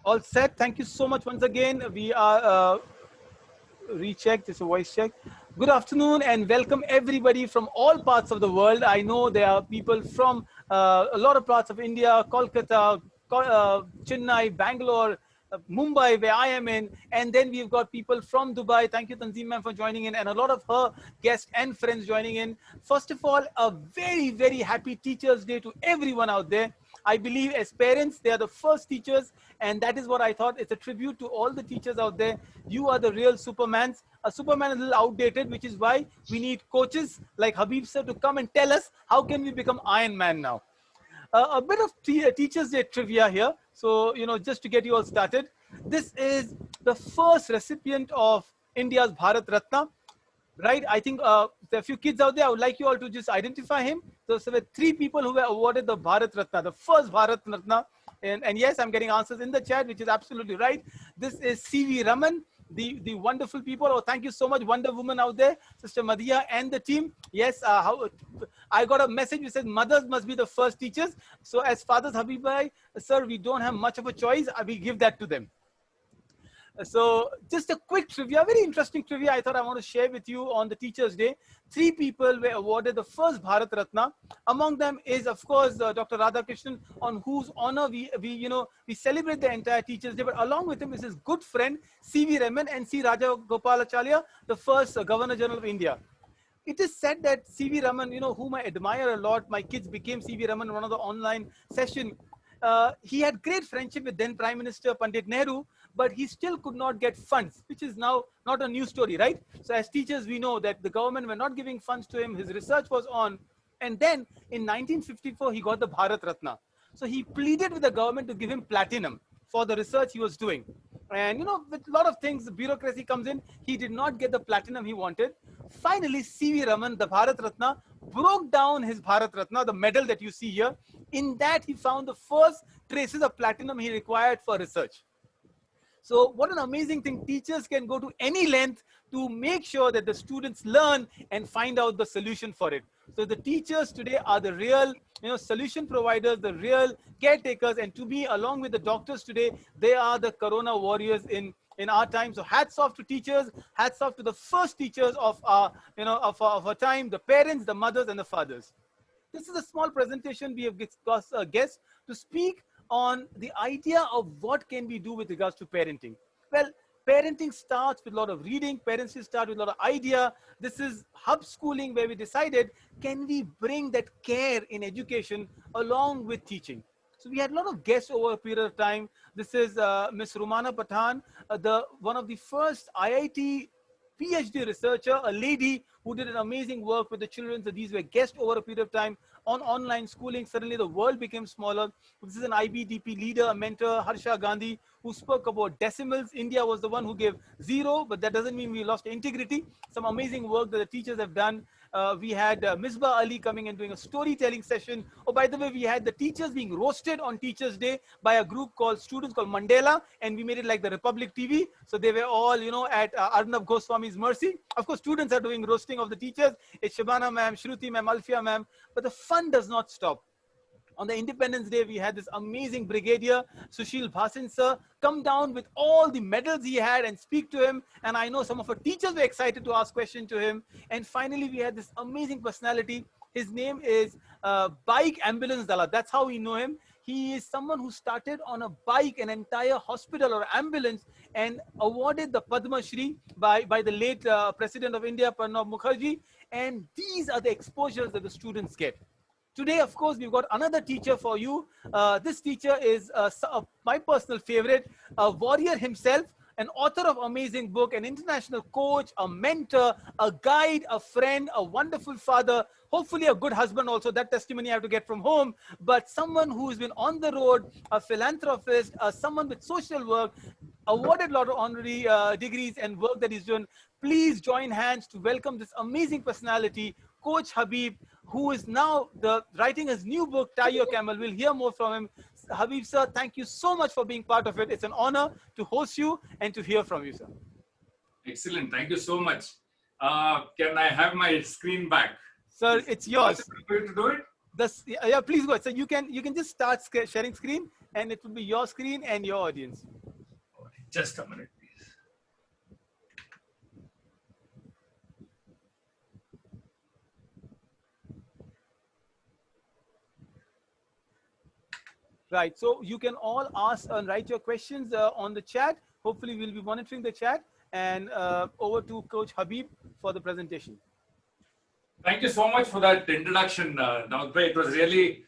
All set. Thank you so much once again. We are rechecked. It's a voice check. Good afternoon and welcome everybody from all parts of the world. I know there are people from a lot of parts of India, Kolkata, Chennai, Bangalore, Mumbai, where I am in, and then we've got people from Dubai. Thank you, Tanzim ma'am, for joining in, and a lot of her guests and friends joining in. First of all, a very, very happy Teachers' Day to everyone out there. I believe as parents, they are the first teachers, and that is what I thought. It's a tribute to all the teachers out there. You are the real Supermans. A Superman is a little outdated, which is why we need coaches like Habib sir to come and tell us how can we become Iron Man now. A bit of Teachers' Day trivia here. So, just to get you all started, this is the first recipient of India's Bharat Ratna. Right, I think there are a few kids out there. I would like you all to just identify him. So there were 3 people who were awarded the Bharat Ratna, the first Bharat Ratna. And yes, I'm getting answers in the chat, which is absolutely right. This is C.V. Raman, the wonderful people. Oh, thank you so much, Wonder Woman out there, Sister Madhya and the team. Yes, I got a message which says mothers must be the first teachers. So as fathers, Habibhai, sir, we don't have much of a choice. We give that to them. So just a quick trivia, very interesting trivia I thought I want to share with you on the Teachers' Day. 3 people were awarded the first Bharat Ratna. Among them is, of course, Dr. Radhakrishnan, on whose honor we celebrate the entire Teachers' Day. But along with him is his good friend, C.V. Raman and C. Raja Gopalacharya, the first Governor General of India. It is said that C.V. Raman, whom I admire a lot, my kids became C.V. Raman in one of the online session. He had great friendship with then Prime Minister Pandit Nehru, but he still could not get funds, which is now not a new story, right? So as teachers, we know that the government were not giving funds to him. His research was on. And then in 1954, he got the Bharat Ratna. So he pleaded with the government to give him platinum for the research he was doing. And, with a lot of things, the bureaucracy comes in. He did not get the platinum he wanted. Finally, C.V. Raman, the Bharat Ratna, broke down his Bharat Ratna, the medal that you see here. In that, he found the first traces of platinum he required for research. So what an amazing thing. Teachers can go to any length to make sure that the students learn and find out the solution for it. So the teachers today are the real solution providers, the real caretakers. And to me, along with the doctors today, they are the Corona warriors in our time. So hats off to teachers, hats off to the first teachers of our, of our time, the parents, the mothers, and the fathers. This is a small presentation. We have got a guest to speak on the idea of what can we do with regards to parenting. Well, parenting starts with a lot of reading. Parents start with a lot of idea. This is hub schooling, where we decided, can we bring that care in education along with teaching? So we had a lot of guests over a period of time. This is Ms. Rumana Pathan, one of the first IIT PhD researcher, a lady who did an amazing work with the children. So these were guests over a period of time on online schooling. Suddenly the world became smaller. This is an IBDP leader, a mentor, Harsha Gandhi, who spoke about decimals. India was the one who gave 0, but that doesn't mean we lost integrity. Some amazing work that the teachers have done. We had Misbah Ali coming and doing a storytelling session. Oh, by the way, we had the teachers being roasted on Teachers' Day by a group called students called Mandela, and we made it like the Republic TV. So they were all, at Arnab Goswami's mercy. Of course, students are doing roasting of the teachers. It's Shabana ma'am, Shruti ma'am, Alfia ma'am. But the fun does not stop. On the Independence Day, we had this amazing brigadier, Sushil Bhasin sir, come down with all the medals he had and speak to him. And I know some of our teachers were excited to ask questions to him. And finally, we had this amazing personality. His name is Bike Ambulance Dala. That's how we know him. He is someone who started on a bike, an entire hospital or ambulance, and awarded the Padma Shri by the late President of India, Pranab Mukherjee. And these are the exposures that the students get. Today, of course, we've got another teacher for you. This teacher is my personal favorite, a warrior himself, an author of amazing book, an international coach, a mentor, a guide, a friend, a wonderful father, hopefully a good husband also. That testimony I have to get from home. But someone who's been on the road, a philanthropist, someone with social work, awarded a lot of honorary degrees and work that he's done. Please join hands to welcome this amazing personality, Coach Habib, who is now writing his new book, Tie Your Camel. We'll hear more from him. Habib sir, thank you so much for being part of it. It's an honor to host you and to hear from you, sir. Excellent. Thank you so much. Can I have my screen back? Sir, it's yours. Are you going to do it? Yeah, please go ahead. So you can just start sharing screen, and it will be your screen and your audience. Just a minute, please. Right. So you can all ask and write your questions on the chat. Hopefully, we'll be monitoring the chat. And over to Coach Habib for the presentation. Thank you so much for that introduction, Daud-bhai. It was really,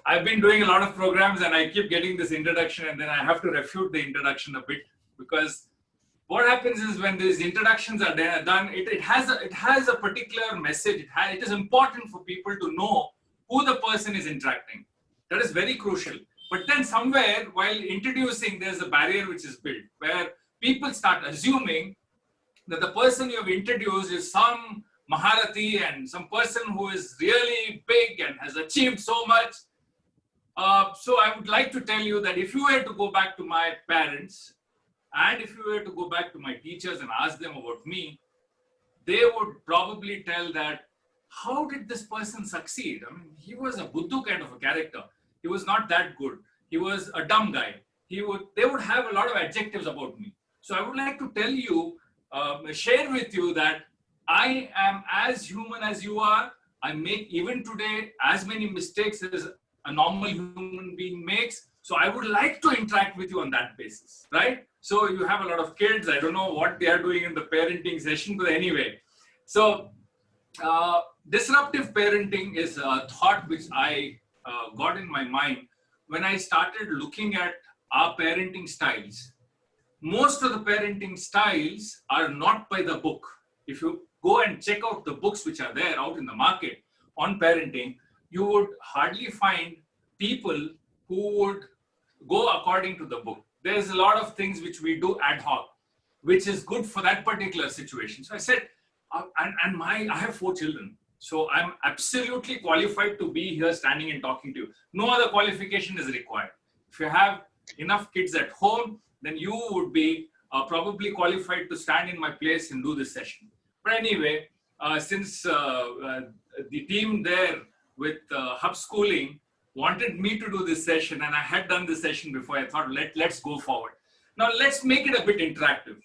I've been doing a lot of programs and I keep getting this introduction and then I have to refute the introduction a bit, because what happens is when these introductions are done, it has a particular message. It is important for people to know who the person is interacting. That is very crucial. But then somewhere while introducing, there's a barrier which is built where people start assuming that the person you have introduced is some Maharati and some person who is really big and has achieved so much. So I would like to tell you that if you were to go back to my parents and if you were to go back to my teachers and ask them about me, they would probably tell that, how did this person succeed? I mean, he was a Buddhu kind of a character. He was not that good. He was a dumb guy. They would have a lot of adjectives about me. So I would like to tell you, share with you that I am as human as you are. I make even today as many mistakes as a normal human being makes. So I would like to interact with you on that basis, right? So you have a lot of kids. I don't know what they are doing in the parenting session, but anyway. So disruptive parenting is a thought which I got in my mind when I started looking at our parenting styles. Most of the parenting styles are not by the book. If you go and check out the books which are there out in the market on parenting, you would hardly find people who would go according to the book. There's a lot of things which we do ad hoc, which is good for that particular situation. So I said, I have 4 children. So I'm absolutely qualified to be here standing and talking to you. No other qualification is required. If you have enough kids at home, then you would be probably qualified to stand in my place and do this session. But anyway, since the team there with Hub Schooling wanted me to do this session and I had done this session before, I thought, let's go forward. Now let's make it a bit interactive.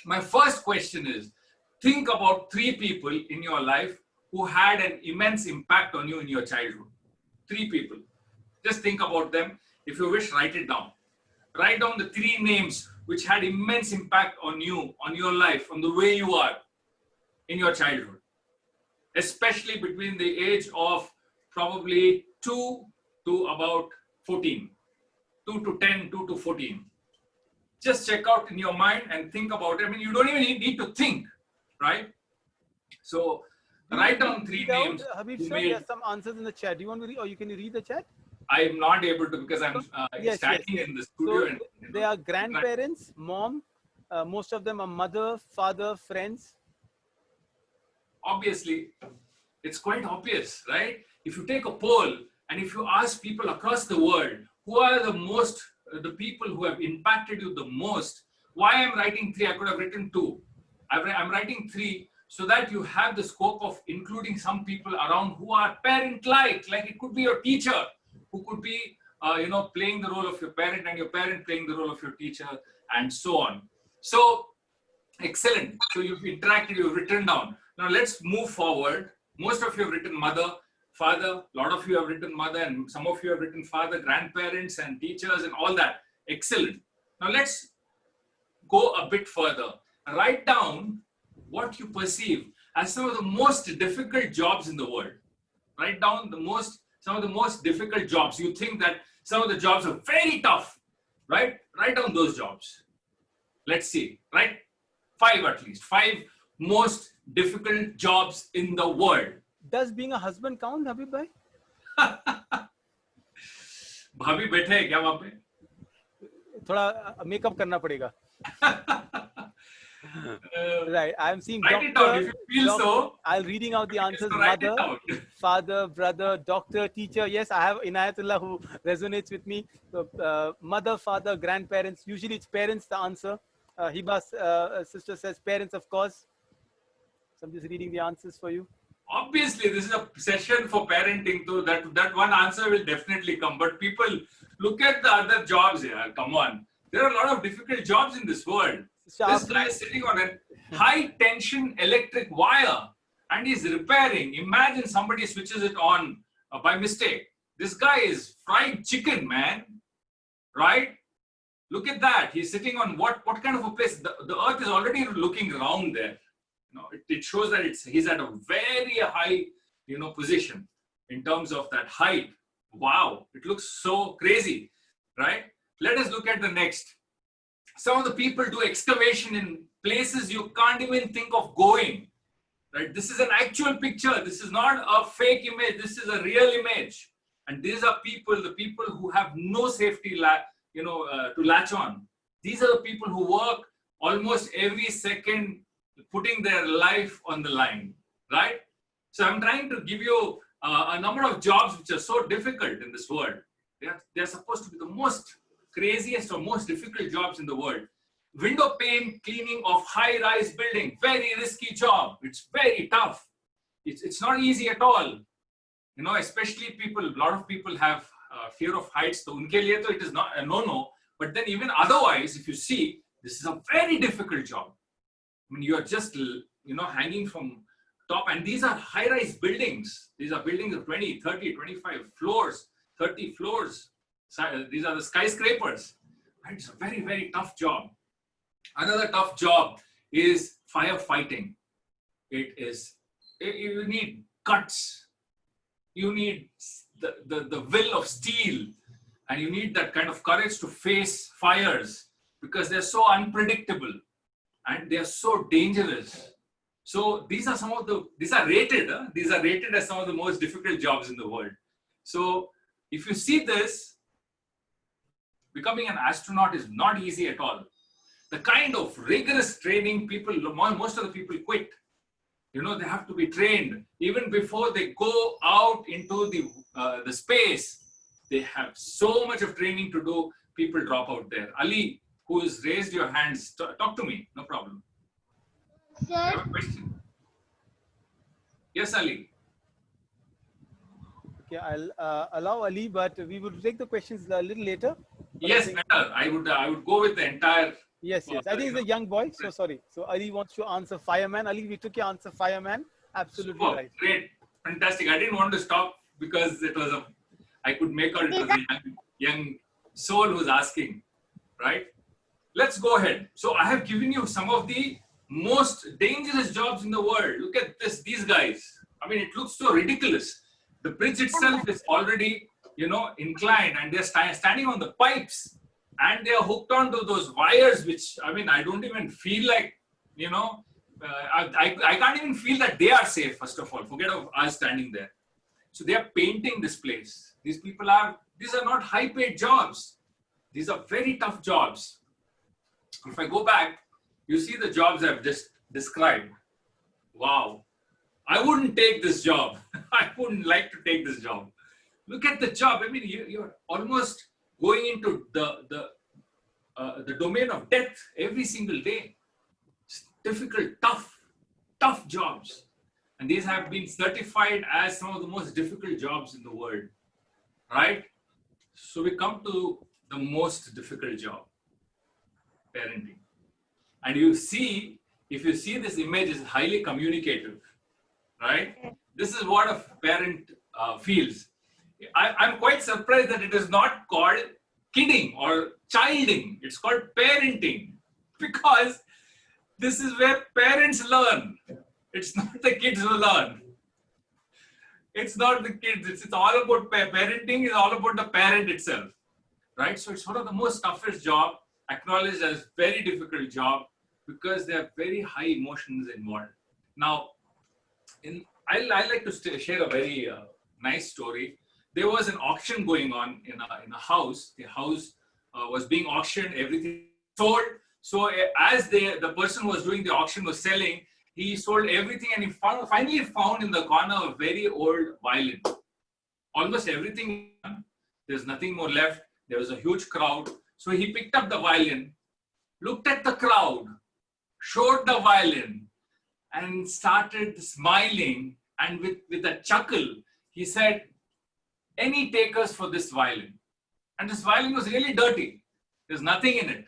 My first question is, think about 3 people in your life who had an immense impact on you in your childhood. 3 people. Just think about them. If you wish, write it down. Write down the 3 names which had immense impact on you, on your life, on the way you are in your childhood. Especially between the age of probably 2 to about 14. 2 to 10, 2 to 14. Just check out in your mind and think about it. I mean, you don't even need to think, right? So write down 3 names. Habib sir, there's some answers in the chat. Do you want to read, or can you read the chat? I am not able to because I'm standing in the studio. So and they are grandparents, mom. Most of them are mother, father, friends. Obviously, it's quite obvious, right? If you take a poll and if you ask people across the world, who are the people who have impacted you the most, why I'm writing 3? I could have written 2. I'm writing 3 so that you have the scope of including some people around who are parent-like. Like it could be your teacher, who could be, playing the role of your parent, and your parent playing the role of your teacher, and so on. So, excellent. So you've interacted, you've written down. Now let's move forward. Most of you have written mother, father. A lot of you have written mother, and some of you have written father, grandparents, and teachers, and all that. Excellent. Now let's go a bit further. Write down what you perceive as some of the most difficult jobs in the world. Write down some of the most difficult jobs. You think that some of the jobs are very tough, right? Write down those jobs. Let's see, right? 5 at least. 5 most difficult jobs in the world. Does being a husband count, Habib bhai? भाभी बैठे हैं क्या वहाँ पे? थोड़ा makeup करना पड़ेगा. Right, I am seeing write it down if you feel so. I'm reading out the answers. So Mother, father, brother, doctor, teacher. Yes, I have Inayatullah who resonates with me. So, mother, father, grandparents. Usually it's parents the answer. Hiba's sister says parents, of course. So I'm just reading the answers for you. Obviously, this is a session for parenting, so that one answer will definitely come. But people, look at the other jobs here. Come on. There are a lot of difficult jobs in this world. This guy is sitting on a high tension electric wire and he's repairing. Imagine somebody switches it on by mistake. This guy is fried chicken, man. Right? Look at that. He's sitting on what kind of a place? The earth is already looking round there. It shows that he's at a very high, position in terms of that height. Wow, it looks so crazy, right? Let us look at the next. Some of the people do excavation in places you can't even think of going, right? This is an actual picture. This is not a fake image. This is a real image. And these are the people who have no safety, to latch on. These are the people who work almost every second, putting their life on the line, right? So I'm trying to give you a number of jobs which are so difficult in this world. They're supposed to be the most craziest or most difficult jobs in the world. Window pane cleaning of high-rise building, very risky job. It's very tough. It's not easy at all. Especially a lot of people have fear of heights. So unke liye to it is not a no-no. But then even otherwise, if you see, this is a very difficult job. I mean, you're just, hanging from top. And these are high-rise buildings. These are buildings of 20, 30, 25 floors, 30 floors. These are the skyscrapers. Right? It's a very, very tough job. Another tough job is firefighting. You need guts. You need the will of steel. And you need that kind of courage to face fires because they're so unpredictable and they're so dangerous. So these are rated. These are rated as some of the most difficult jobs in the world. So if you see this, becoming an astronaut is not easy at all. The kind of rigorous training most of the people quit. They have to be trained even before they go out into the space. They have so much of training to do. People drop out there. Ali, who has raised your hands, talk to me. No problem. Sir. You have a question? Yes, Ali. Okay, I'll allow Ali, but we will take the questions a little later. Yes, better. I would go with the entire. Yes. I think he's a young boy, so sorry. So Ali wants to answer fireman. Ali, we took your answer, fireman. Absolutely right. Great, fantastic. I didn't want to stop because I could make out it was a young soul who's asking, right? Let's go ahead. So I have given you some of the most dangerous jobs in the world. Look at these guys. I mean, it looks so ridiculous. The bridge itself is already, inclined, and they're standing on the pipes. And they are hooked onto those wires, which, I don't even feel like, I can't even feel that they are safe, first of all. Forget of us standing there. So they are painting this place. These are not high-paid jobs. These are very tough jobs. If I go back, you see the jobs I've just described. Wow. I wouldn't take this job. I wouldn't like to take this job. Look at the job. You're almost going into the domain of death every single day. It's difficult, tough jobs. And these have been certified as some of the most difficult jobs in the world, right? So we come to the most difficult job, parenting. And if you see this image is highly communicative, right? This is what a parent feels. I'm quite surprised that it is not called kidding or childing. It's called parenting because this is where parents learn. It's not the kids who learn. It's not the kids. It's all about parenting. It's all about the parent itself, right? So it's one of the most toughest job, acknowledged as very difficult job because there are very high emotions involved. Now, I like to share a very nice story. There was an auction going on in a house. The house was being auctioned, everything sold. So as the person who was doing the auction was selling, he sold everything and he finally found in the corner a very old violin. Almost everything, there's nothing more left. There was a huge crowd. So he picked up the violin, looked at the crowd, showed the violin and started smiling and with a chuckle, he said, "Any takers for this violin?" And this violin was really dirty. There's nothing in it.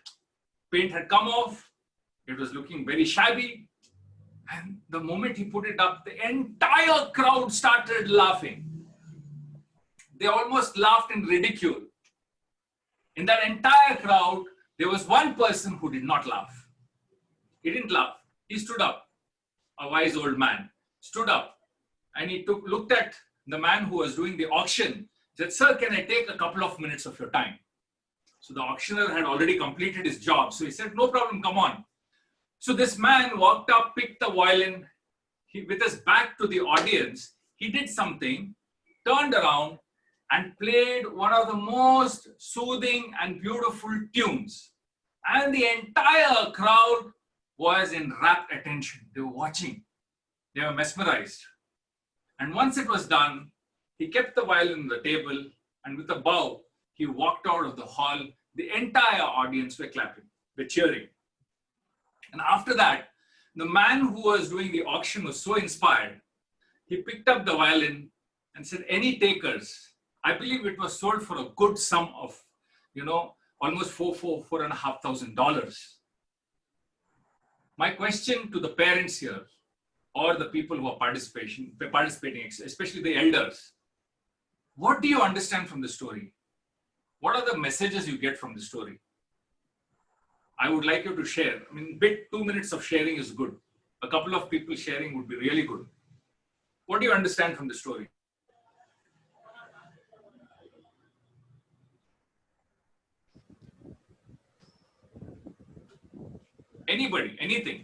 Paint had come off. It was looking very shabby. And the moment he put it up, the entire crowd started laughing. They almost laughed in ridicule. In that entire crowd, there was one person who did not laugh. He didn't laugh. He stood up. A wise old man stood up, and he looked at the man who was doing the auction. He said, "Sir, can I take a couple of minutes of your time?" So the auctioneer had already completed his job. So he said, "No problem, come on." So this man walked up, picked the violin. With his back to the audience, he did something, turned around, and played one of the most soothing and beautiful tunes. And the entire crowd was in rapt attention. They were watching. They were mesmerized. And once it was done, he kept the violin on the table, and with a bow, he walked out of the hall. The entire audience were clapping, were cheering. And after that, the man who was doing the auction was so inspired. He picked up the violin and said, "Any takers?" I believe it was sold for a good sum of, almost $4,500. My question to the parents here, or the people who are participating, especially the elders, what do you understand from the story? What are the messages you get from the story? I would like you to share. 2 minutes of sharing is good. A couple of people sharing would be really good. What do you understand from the story? Anybody, anything.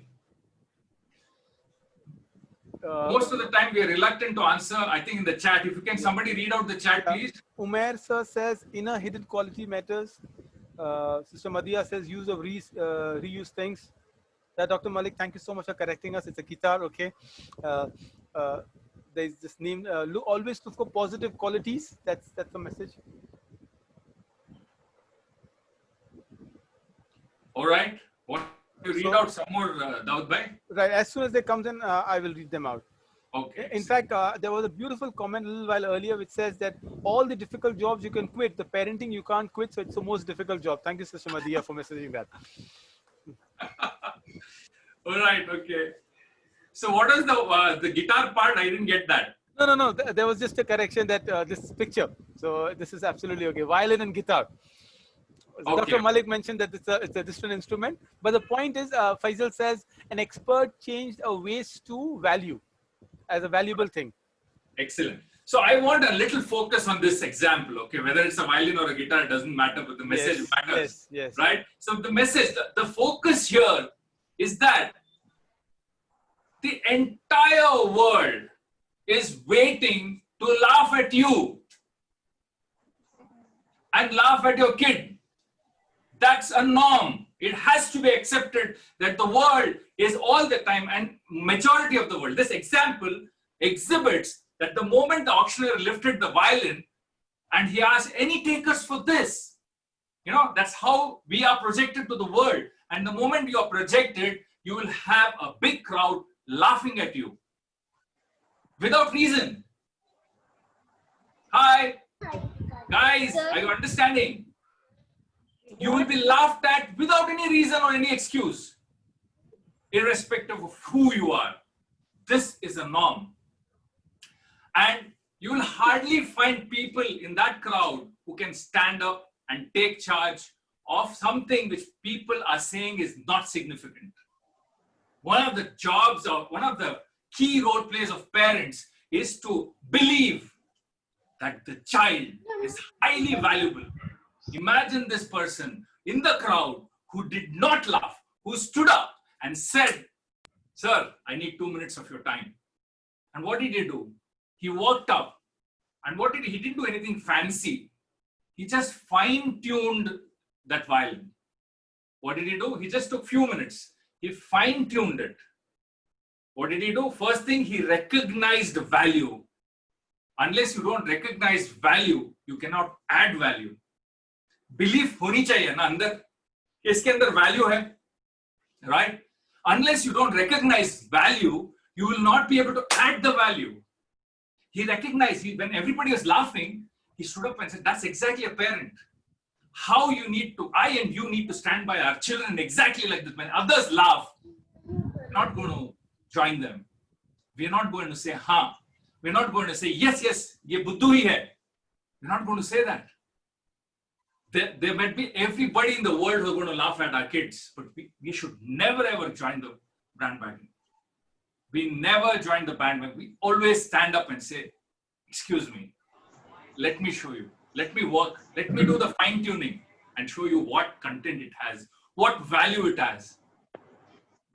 Most of the time we are reluctant to answer. I think in the chat, if you can, somebody read out the chat, please. Umair sir says inner hidden quality matters. Sister Madhya says use of reuse things. Dr. Malik, thank you so much for correcting us. It's a guitar, okay. There's this name. Always look for positive qualities. That's the message. All right. What you read out some more, Daud bhai? Right. As soon as they come in, I will read them out. Okay. In fact, there was a beautiful comment a little while earlier which says that all the difficult jobs you can quit, the parenting you can't quit, so it's the most difficult job. Thank you, Sister Madhya, for messaging that. All right, okay. So what is the guitar part? I didn't get that. No. There was just a correction that this picture. So this is absolutely okay. Violin and guitar. Okay. Dr. Malik mentioned that it's a different instrument. But the point is, Faisal says, an expert changed a waste to value as a valuable thing. Excellent. So I want a little focus on this example, okay? Whether it's a violin or a guitar, it doesn't matter, but the message matters, yes. Right? So the message, the focus here is that the entire world is waiting to laugh at you and laugh at your kid. That's a norm. It has to be accepted that the world is all the time, and majority of the world. This example exhibits that the moment the auctioneer lifted the violin and he asked, "Any takers for this?" That's how we are projected to the world. And the moment you are projected, you will have a big crowd laughing at you without reason. Hi. Guys, are you understanding? You will be laughed at without any reason or any excuse, irrespective of who you are. This is a norm. And you will hardly find people in that crowd who can stand up and take charge of something which people are saying is not significant. One of the jobs of, one of the key role plays of parents is to believe that the child is highly valuable. Imagine this person in the crowd who did not laugh, who stood up and said, "Sir, I need 2 minutes of your time." And what did he do? He walked up, and he didn't do anything fancy. He just fine-tuned that violin. What did he do? He just took few minutes. He fine-tuned it. What did he do? First thing, he recognized value. Unless you don't recognize value, you cannot add value. Belief honi chahiye na andar. Iske andar value hai, right? Unless you don't recognize value, you will not be able to add the value. He recognized, when everybody was laughing, he stood up and said, that's exactly a parent. How you need to, I and you need to stand by our children exactly like this. When others laugh, we're not going to join them. We're not going to say, huh. We're not going to say, yes, ye buddhu hi hai. We're not going to say that. There might be everybody in the world who are going to laugh at our kids, but we should never ever join the bandwagon. We never join the bandwagon. We always stand up and say, excuse me, let me show you. Let me work. Let me do the fine tuning and show you what content it has, what value it has.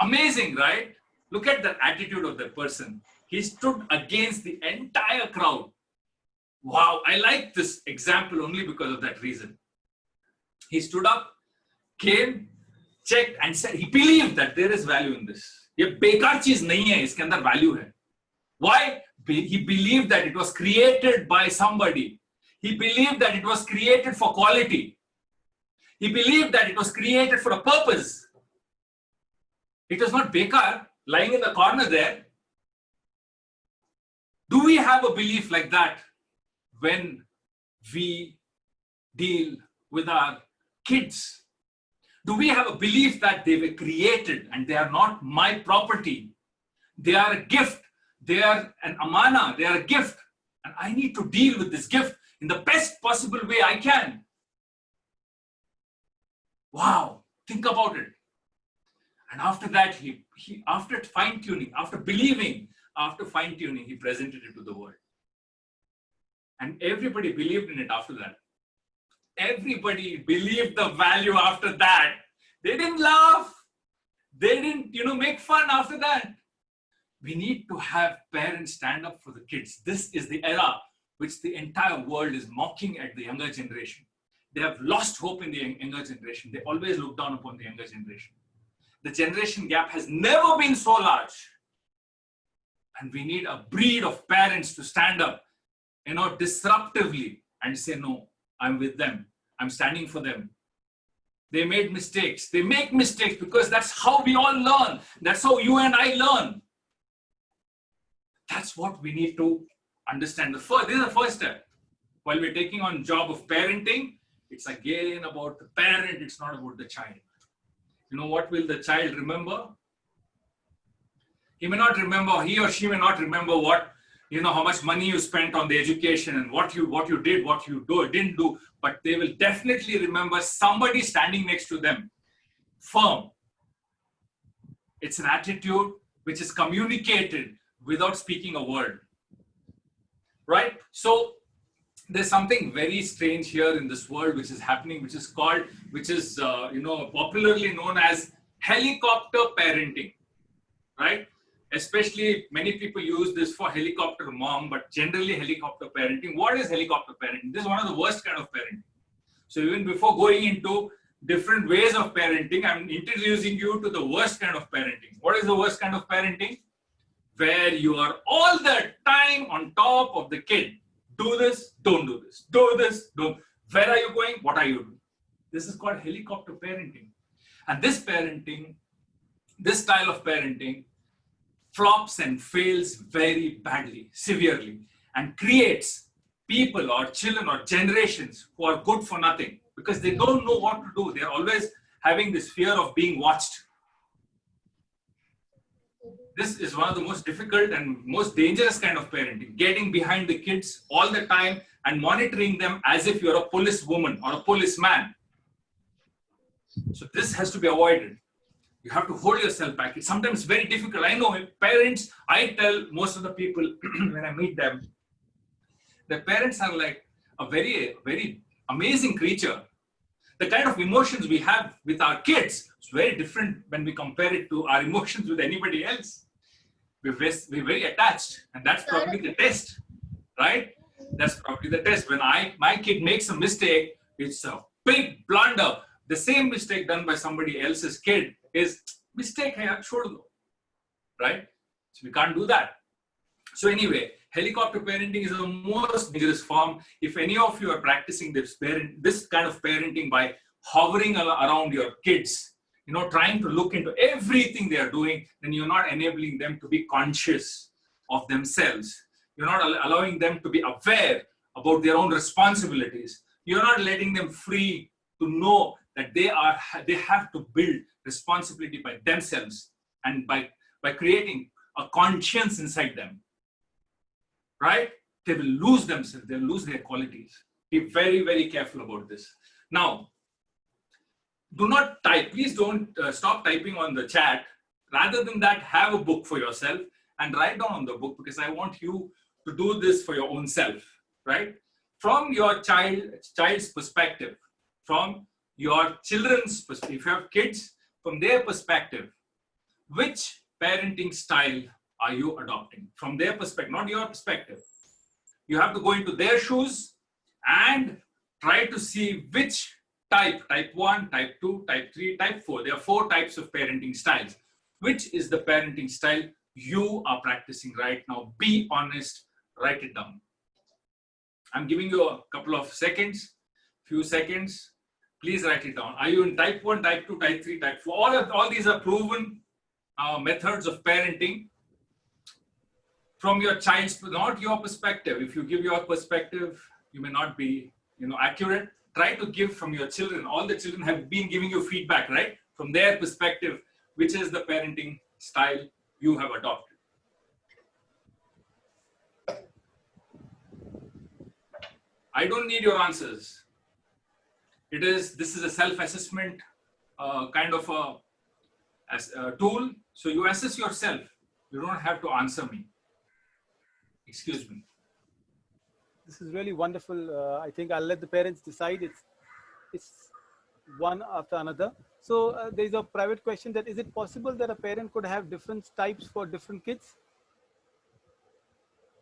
Amazing, right? Look at the attitude of that person. He stood against the entire crowd. Wow, I like this example only because of that reason. He stood up, came, checked and said, he believed that there is value in this. ये बेकार चीज नहीं है, इसके अंदर value है. Why? He believed that it was created by somebody. He believed that it was created for quality. He believed that it was created for a purpose. It was not bekar, lying in the corner there. Do we have a belief like that when we deal with our kids? Do we have a belief that they were created and they are not my property? They are a gift. They are an amana. They are a gift. And I need to deal with this gift in the best possible way I can. Wow, think about it. And after that, he after fine-tuning, after believing, after fine-tuning, he presented it to the world. And everybody believed in it after that. Everybody believed the value after that. They didn't laugh. They didn't, make fun after that. We need to have parents stand up for the kids. This is the era which the entire world is mocking at the younger generation. They have lost hope in the younger generation. They always look down upon the younger generation. The generation gap has never been so large. And we need a breed of parents to stand up, disruptively and say, no, I'm with them. I'm standing for them. They made mistakes. They make mistakes because that's how we all learn. That's how you and I learn. That's what we need to understand. This is the first step. While we're taking on job of parenting, it's again about the parent. It's not about the child. What will the child remember? He may not remember, he or she may not remember what, how much money you spent on the education and what you did, what you didn't do, but they will definitely remember somebody standing next to them, firm. It's an attitude which is communicated without speaking a word, right? So there's something very strange here in this world which is happening, which is popularly known as helicopter parenting, right? Especially many people use this for helicopter mom, but generally helicopter parenting. What is helicopter parenting? This is one of the worst kind of parenting. So even before going into different ways of parenting, I'm introducing you to the worst kind of parenting. What is the worst kind of parenting? Where you are all the time on top of the kid. Do this, don't do this. Do this, don't. Where are you going? What are you doing? This is called helicopter parenting. And this style of parenting flops and fails very badly, severely, and creates people or children or generations who are good for nothing because they don't know what to do. They're always having this fear of being watched. This is one of the most difficult and most dangerous kind of parenting, getting behind the kids all the time and monitoring them as if you're a policewoman or a policeman. So this has to be avoided. You have to hold yourself back. It's sometimes very difficult. I know parents, I tell most of the people when I meet them, the parents are like a very, very amazing creature. The kind of emotions we have with our kids is very different when we compare it to our emotions with anybody else. We're very attached, and that's probably the test, right? That's probably the test. When my kid makes a mistake, it's a big blunder. The same mistake done by somebody else's kid is mistake hai, chhod do, right? So we can't do that. So anyway, helicopter parenting is the most dangerous form. If any of you are practicing this kind of parenting by hovering around your kids, trying to look into everything they are doing, then you're not enabling them to be conscious of themselves. You're not allowing them to be aware about their own responsibilities. You're not letting them free to know that they have to build responsibility by themselves and by creating a conscience inside them, right? They will lose themselves. They'll lose their qualities. Be very, very careful about this. Now, do not type. Please don't stop typing on the chat. Rather than that, have a book for yourself and write down on the book, because I want you to do this for your own self, right? From your child's perspective, from your children's perspective, if you have kids, from their perspective, which parenting style are you adopting? From their perspective, not your perspective. You have to go into their shoes and try to see which type 1, type 2, type 3, type 4. There are 4 types of parenting styles. Which is the parenting style you are practicing right now? Be honest, write it down. I'm giving you a couple of seconds, few seconds. Please write it down. Are you in type 1, type 2, type 3, type 4? All these are proven methods of parenting from your child's, not your perspective. If you give your perspective, you may not be, accurate. Try to give from your children. All the children have been giving you feedback, right? From their perspective, which is the parenting style you have adopted. I don't need your answers. This is a self-assessment kind of a tool. So you assess yourself. You don't have to answer me. Excuse me. This is really wonderful. I think I'll let the parents decide. It's one after another. So there's a private question that is it possible that a parent could have different types for different kids?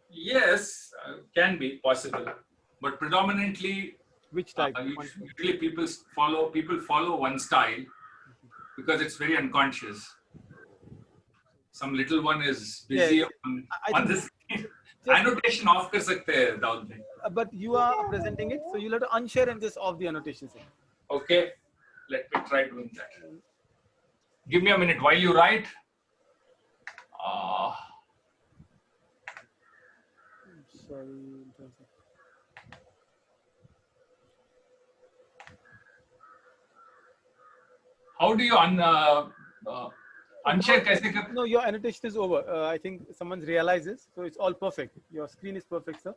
Yes, can be possible, but predominantly, which type? Usually people follow one style because it's very unconscious. Some little one is busy on this. Annotation off kar sakte hai, Daud bhai. But you are presenting it, so you'll have to unshare and just off the annotations. Okay, let me try doing that. Give me a minute while you write. Sorry. How do you unshare? No, your annotation is over. I think someone realizes, so it's all perfect. Your screen is perfect, sir.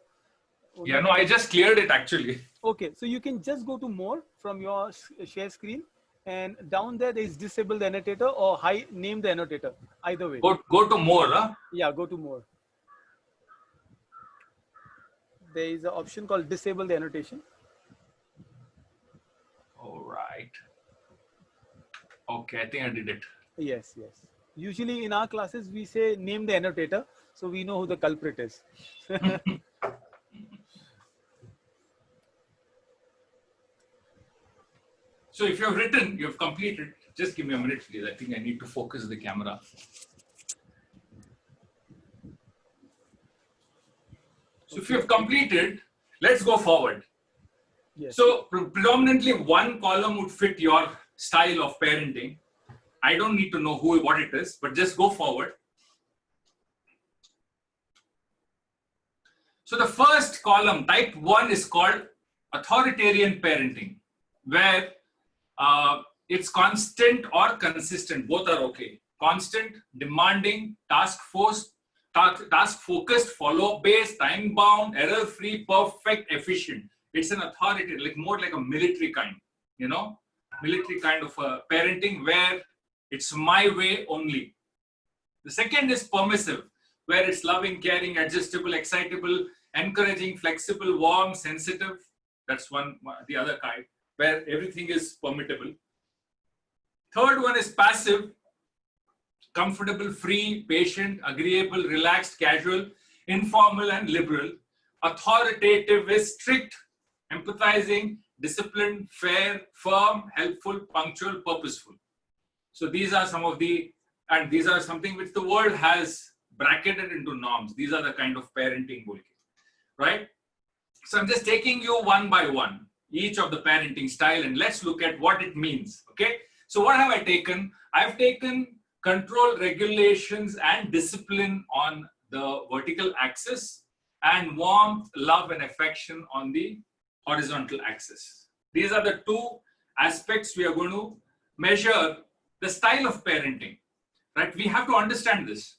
Okay. Yeah, no, I just cleared it actually. Okay, so you can just go to more from your share screen, and down there is disable the annotator or name the annotator. Either way. Go to more, huh? Yeah, go to more. There is an option called disable the annotation. All right. Okay, I think I did it. Yes, yes. Usually in our classes, we say name the annotator, so we know who the culprit is. So if you have written, you have completed, just give me a minute, please. I think I need to focus the camera. So if you have completed, let's go forward. Yes. So predominantly one column would fit your style of parenting. I don't need to know what it is, but just go forward. So the first column, type 1, is called authoritarian parenting, where it's constant or consistent. Both are okay. Constant, demanding, task focused, follow-up based, time bound, error free, perfect, efficient. It's an authority, more like a military kind, military kind of parenting where it's my way only. The second is permissive, where it's loving, caring, adjustable, excitable, encouraging, flexible, warm, sensitive. That's the other kind, where everything is permittable. Third one is passive, comfortable, free, patient, agreeable, relaxed, casual, informal, and liberal. Authoritative is strict, empathizing, disciplined, fair, firm, helpful, punctual, purposeful. So these are some of and these are something which the world has bracketed into norms. These are the kind of parenting, right? So I'm just taking you one by one, each of the parenting style, and let's look at what it means, okay? So what have I taken? I've taken control, regulations, and discipline on the vertical axis, and warmth, love, and affection on the horizontal axis. These are the two aspects we are going to measure the style of parenting, right? We have to understand this.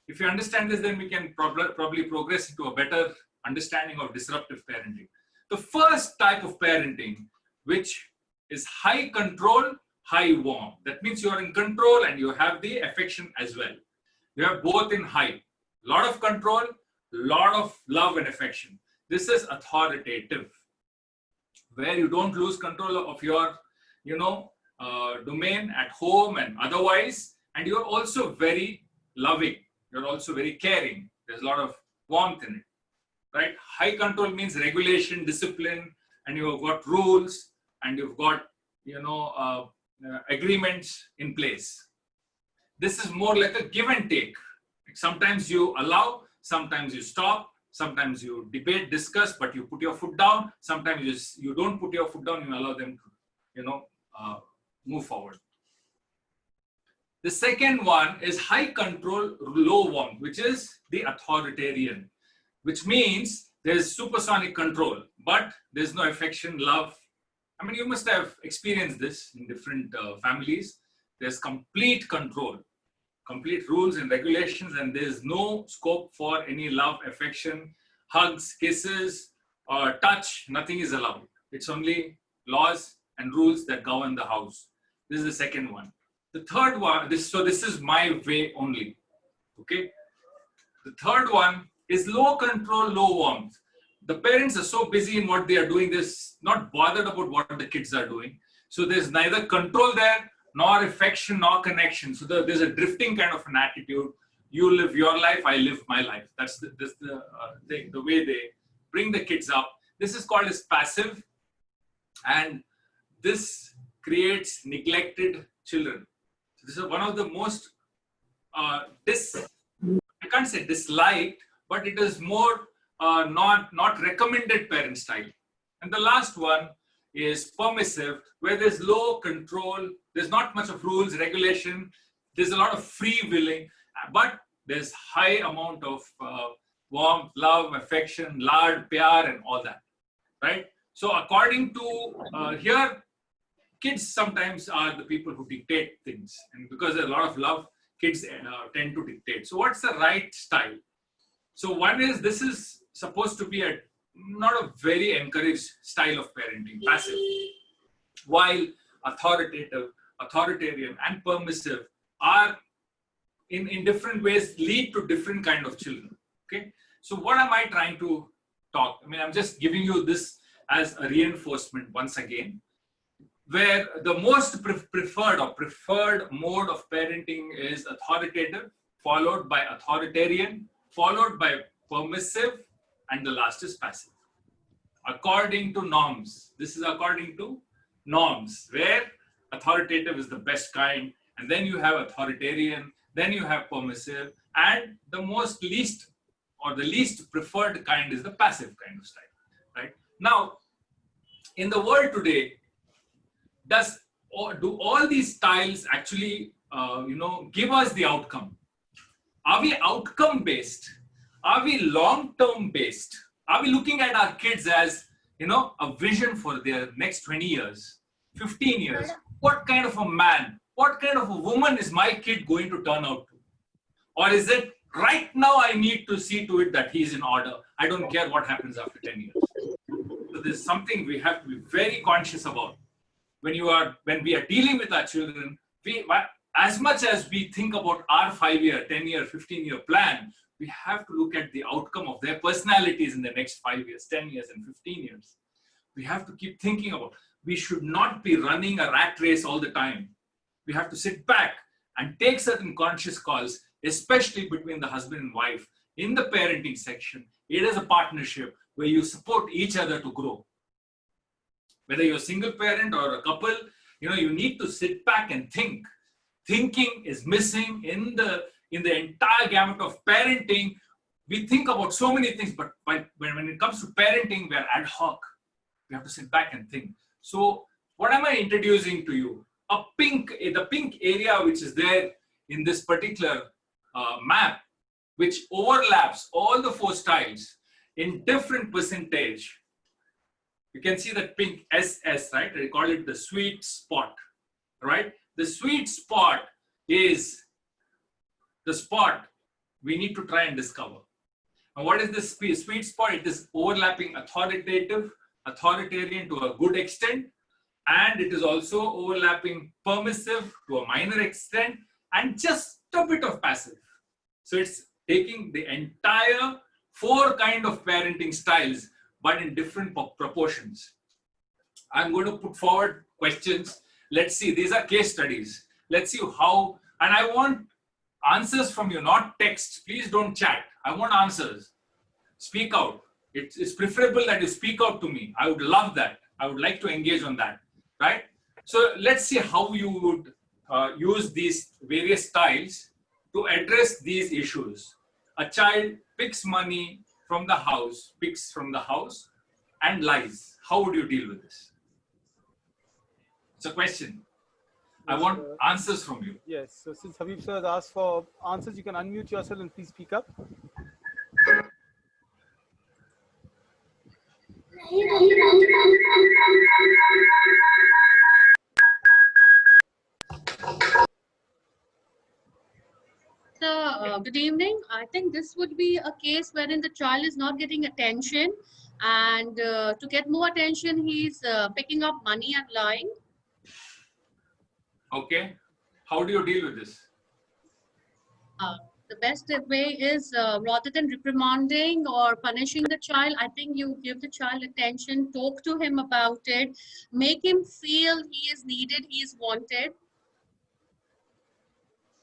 If you understand this, then we can probably progress into a better understanding of disruptive parenting. The first type of parenting, which is high control, high warmth. That means you are in control and you have the affection as well. You have both in high. A lot of control, lot of love and affection. This is authoritative, where you don't lose control of your, domain at home and otherwise, and you're also very loving. You're also very caring. There's a lot of warmth in it, right? High control means regulation, discipline, and you've got rules and you've got, agreements in place. This is more like a give and take. Sometimes you allow, sometimes you stop, sometimes you debate, discuss, but you put your foot down. Sometimes you don't put your foot down, you allow them to, move forward. The second one is high control, low warmth, which is the authoritarian, which means there's supersonic control, but there's no affection, love. I mean, you must have experienced this in different families. There's complete control, complete rules and regulations, and there's no scope for any love, affection, hugs, kisses, or touch. Nothing is allowed. It's only laws and rules that govern the house. This is the second one. The third one, this is my way only, okay? The third one is low control, low warmth. The parents are so busy in what they are doing, they're not bothered about what the kids are doing. So there's neither control there, nor affection, nor connection. So there's a drifting kind of an attitude. You live your life, I live my life. That's the way they bring the kids up. This is called as passive, and this creates neglected children. So this is one of the most, I can't say disliked, but it is more not recommended parent style. And the last one is permissive, where there's low control, there's not much of rules, regulation, there's a lot of free willing, but there's high amount of warmth, love, affection, lad, pyar, and all that, right? So according to here, kids sometimes are the people who dictate things, and because there's a lot of love, kids tend to dictate. So what's the right style? So one is, this is supposed to be not a very encouraged style of parenting, passive, while authoritative, authoritarian, and permissive are in different ways lead to different kind of children. Okay, so what am I trying to talk? I mean, I'm just giving you this as a reinforcement once again, where the most preferred mode of parenting is authoritative, followed by authoritarian, followed by permissive, and the last is passive. According to norms, this is according to norms, where authoritative is the best kind, and then you have authoritarian, then you have permissive, and the least preferred kind is the passive kind of style, right? Now, in the world today, do all these styles actually, give us the outcome? Are we outcome based? Are we long-term based? Are we looking at our kids as, a vision for their next 20 years, 15 years? What kind of a man, what kind of a woman is my kid going to turn out to? Or is it, right now I need to see to it that he's in order. I don't care what happens after 10 years. So there's something we have to be very conscious about. When we are dealing with our children, as much as we think about our 5-year, 10-year, 15-year plan, we have to look at the outcome of their personalities in the next 5 years, 10 years, and 15 years. We have to keep thinking about, we should not be running a rat race all the time. We have to sit back and take certain conscious calls, especially between the husband and wife. In the parenting section, it is a partnership where you support each other to grow. Whether you're a single parent or a couple, you need to sit back and think. Thinking is missing in the entire gamut of parenting. We think about so many things, but when it comes to parenting, we're ad hoc. We have to sit back and think. So what am I introducing to you? The pink area which is there in this particular map, which overlaps all the 4 styles, in different percentage. You can see that pink SS, right? They call it the sweet spot, right? The sweet spot is the spot we need to try and discover. And what is this sweet spot? It is overlapping authoritarian to a good extent, and it is also overlapping permissive to a minor extent, and just a bit of passive. So it's taking the entire 4 kind of parenting styles, but in different proportions. I'm going to put forward questions. Let's see, these are case studies. Let's see how, and I want answers from you, not text. Please don't chat. I want answers. Speak out. It's preferable that you speak out to me. I would love that. I would like to engage on that, right? So let's see how you would use these various styles to address these issues. A child picks money from the house, and lies. How would you deal with this? It's a question. I want answers from you. Yes. So since Habib sir has asked for answers, you can unmute yourself and please speak up. So, good evening. I think this would be a case wherein the child is not getting attention, and to get more attention, he's picking up money and lying. Okay. How do you deal with this? The best way is rather than reprimanding or punishing the child, I think you give the child attention, talk to him about it, make him feel he is needed, he is wanted.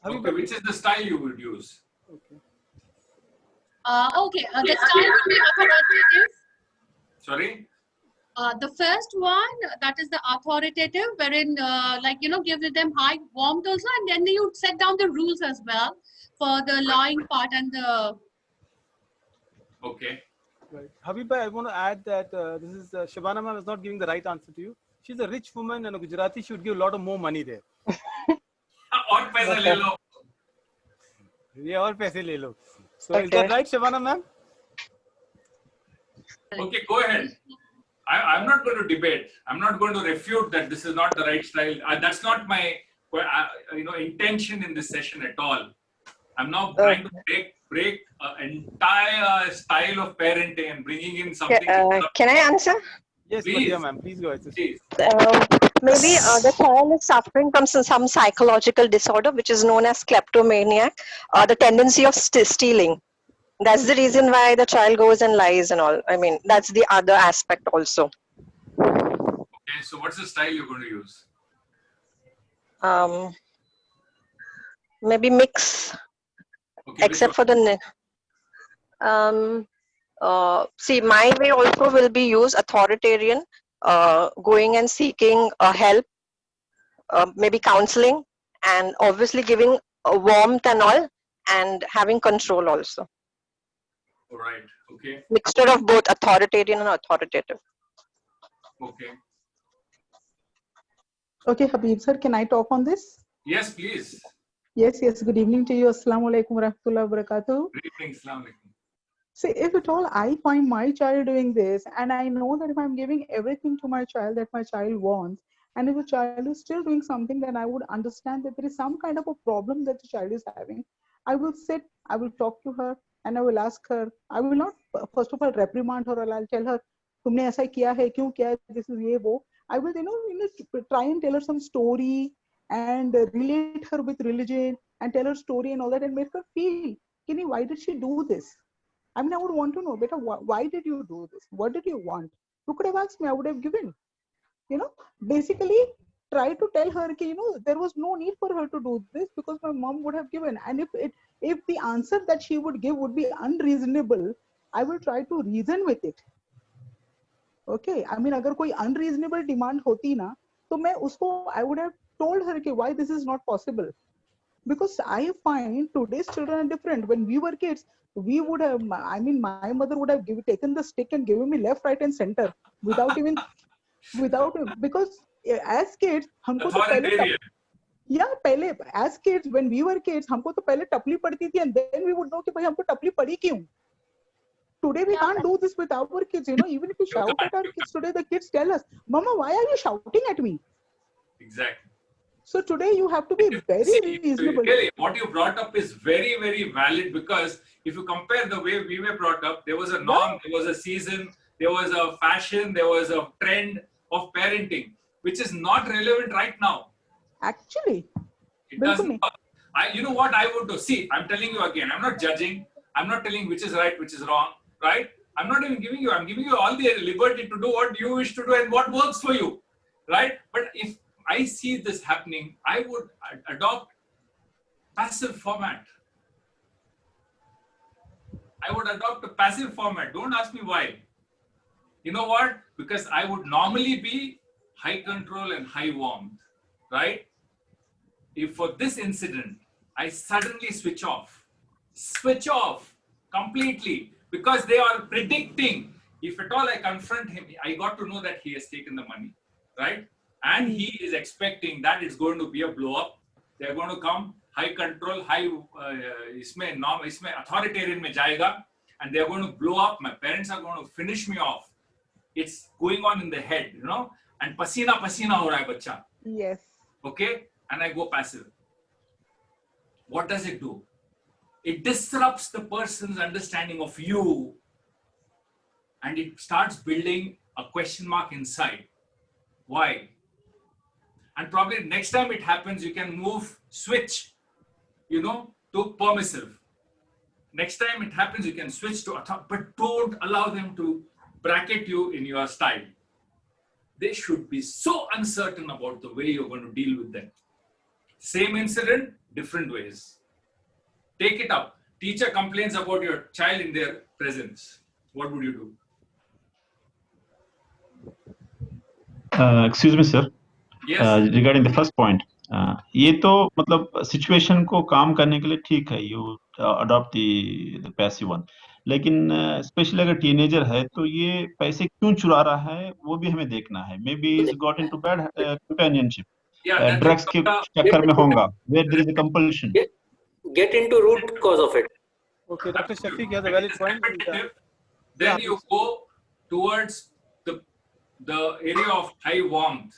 Okay, which is the style you would use? Okay. The style would be authoritative. Sorry? The first one, that is the authoritative, wherein give them high warmth also, and then you set down the rules as well for the lying part and the. Okay. Right. Habib, I want to add that this is Shabana ma'am is not giving the right answer to you. She's a rich woman and a Gujarati. She would give a lot of more money there. और पैसा ले लो. ये और पैसे ले लो. So is that right, Shabana ma'am? Okay, go ahead. I'm not going to debate. I'm not going to refute that this is not the right style. That's not my intention in this session at all. I'm now trying to break an entire style of parenting and bringing in something. Can I answer? Yes, Madhya ma'am. Please go ahead. Please. Maybe the child is suffering from some psychological disorder, which is known as kleptomaniac, the tendency of stealing. That's the reason why the child goes and lies and all. I mean, that's the other aspect also. Okay, so what's the style you're going to use? Maybe mix, Okay, except for the. See, my way also will be used authoritarian, going and seeking help, maybe counseling, and obviously giving warmth and all, and having control also. All right. Okay. Mixture of both authoritarian and authoritative. Okay. Okay, Habib sir, can I talk on this? Yes, please. Yes. Good evening to you. Assalamu alaikum warahmatullahi wabarakatuh. Good evening. Assalamu alaikum. See, if at all I find my child doing this, and I know that if I'm giving everything to my child that my child wants, and if the child is still doing something, then I would understand that there is some kind of a problem that the child is having. I will sit, I will talk to her, and I will ask her. I will not, first of all, reprimand her, or I'll tell her, "Tumne aisa kiya hai? Kyun kiya hai? This is ye wo." I will, try and tell her some story and relate her with religion and tell her story and all that, and make her feel, why did she do this? I mean, I would want to know, beta, why did you do this? What did you want? You could have asked me, I would have given. Basically try to tell her, there was no need for her to do this because my mom would have given. And if the answer that she would give would be unreasonable, I will try to reason with it. Okay, I mean, agar koi unreasonable demand hoti na, to I would have told her why this is not possible. Because I find today's children are different. When we were kids, we would have, my mother would have taken the stick and given me left, right, and center without because as kids, humko to pehle, as kids, when we were kids, humko to pehle tapli padti thi, and then we would know कि भाई हमको tapli पड़ी क्यों. Today we Yeah, can't do this with our kids. Even if we shout at our kids today, the kids tell us, "Mama, why are you shouting at me?" Exactly. So today you have to be very See, reasonable. really, what you brought up is very, very valid, because if you compare the way we were brought up, there was a norm, there was a season, there was a fashion, there was a trend of parenting, which is not relevant right now. Actually, It बिल्कुल doesn't नहीं. work. You know what I would do? See, I'm telling you again, I'm not judging. I'm not telling which is right, which is wrong, right? I'm not even giving you, I'm giving you all the liberty to do what you wish to do and what works for you, right? But if I see this happening, I would adopt passive format. I would adopt a passive format. Don't ask me why. You know what? Because I would normally be high control and high warmth, right? If for this incident, I suddenly switch off completely, because they are predicting. If at all I confront him, I got to know that he has taken the money, right? And he is expecting that it's going to be a blow up. They're going to come high control, high इसमें authoritarian में जाएगा, and they're going to blow up. My parents are going to finish me off. It's going on in the head, and pasina हो रहा है बच्चा. Yes. Okay, and I go passive. What does it do? It disrupts the person's understanding of you, and it starts building a question mark inside. Why? And probably next time it happens, you can switch, to permissive. Next time it happens, you can switch to but don't allow them to bracket you in your style. They should be so uncertain about the way you're going to deal with them. Same incident, different ways. Take it up. Teacher complains about your child in their presence. What would you do? Excuse me, sir. Yes. Regarding the first point, ये तो मतलब situation को काम करने के लिए ठीक है, you adopt the passive one, लेकिन स्पेशली अगर टीनेजर है तो ये पैसे क्यों चुरा रहा है वो भी हमें देखना है. Maybe is got into bad companionship, drugs के चक्कर में होगा, where there is a compulsion. Get into root cause of it. Okay, Dr. Shafiq, you have a valid point. Then you go towards the area of high warmth,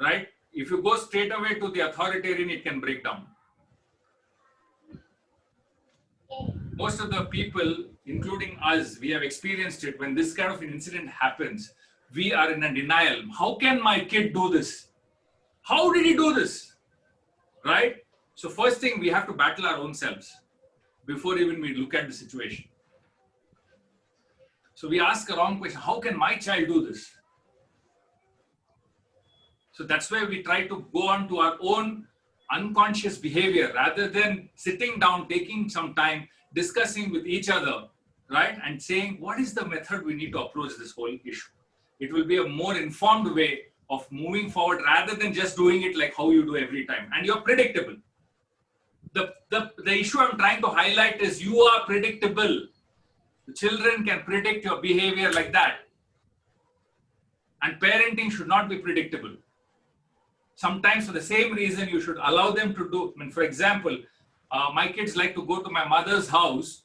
right? If you go straight away to the authoritarian, it can break down. Most of the people, including us, we have experienced it. When this kind of an incident happens, we are in a denial. How can my kid do this? How did he do this? Right? So first thing, we have to battle our own selves before even we look at the situation. So we ask a wrong question. How can my child do this? So that's why we try to go on to our own unconscious behavior rather than sitting down, taking some time, discussing with each other, right? And saying, what is the method we need to approach this whole issue? It will be a more informed way of moving forward rather than just doing it like how you do every time. And you're predictable. The issue I'm trying to highlight is you are predictable. The children can predict your behavior like that. And parenting should not be predictable. Sometimes for the same reason, you should allow them to do. For example, my kids like to go to my mother's house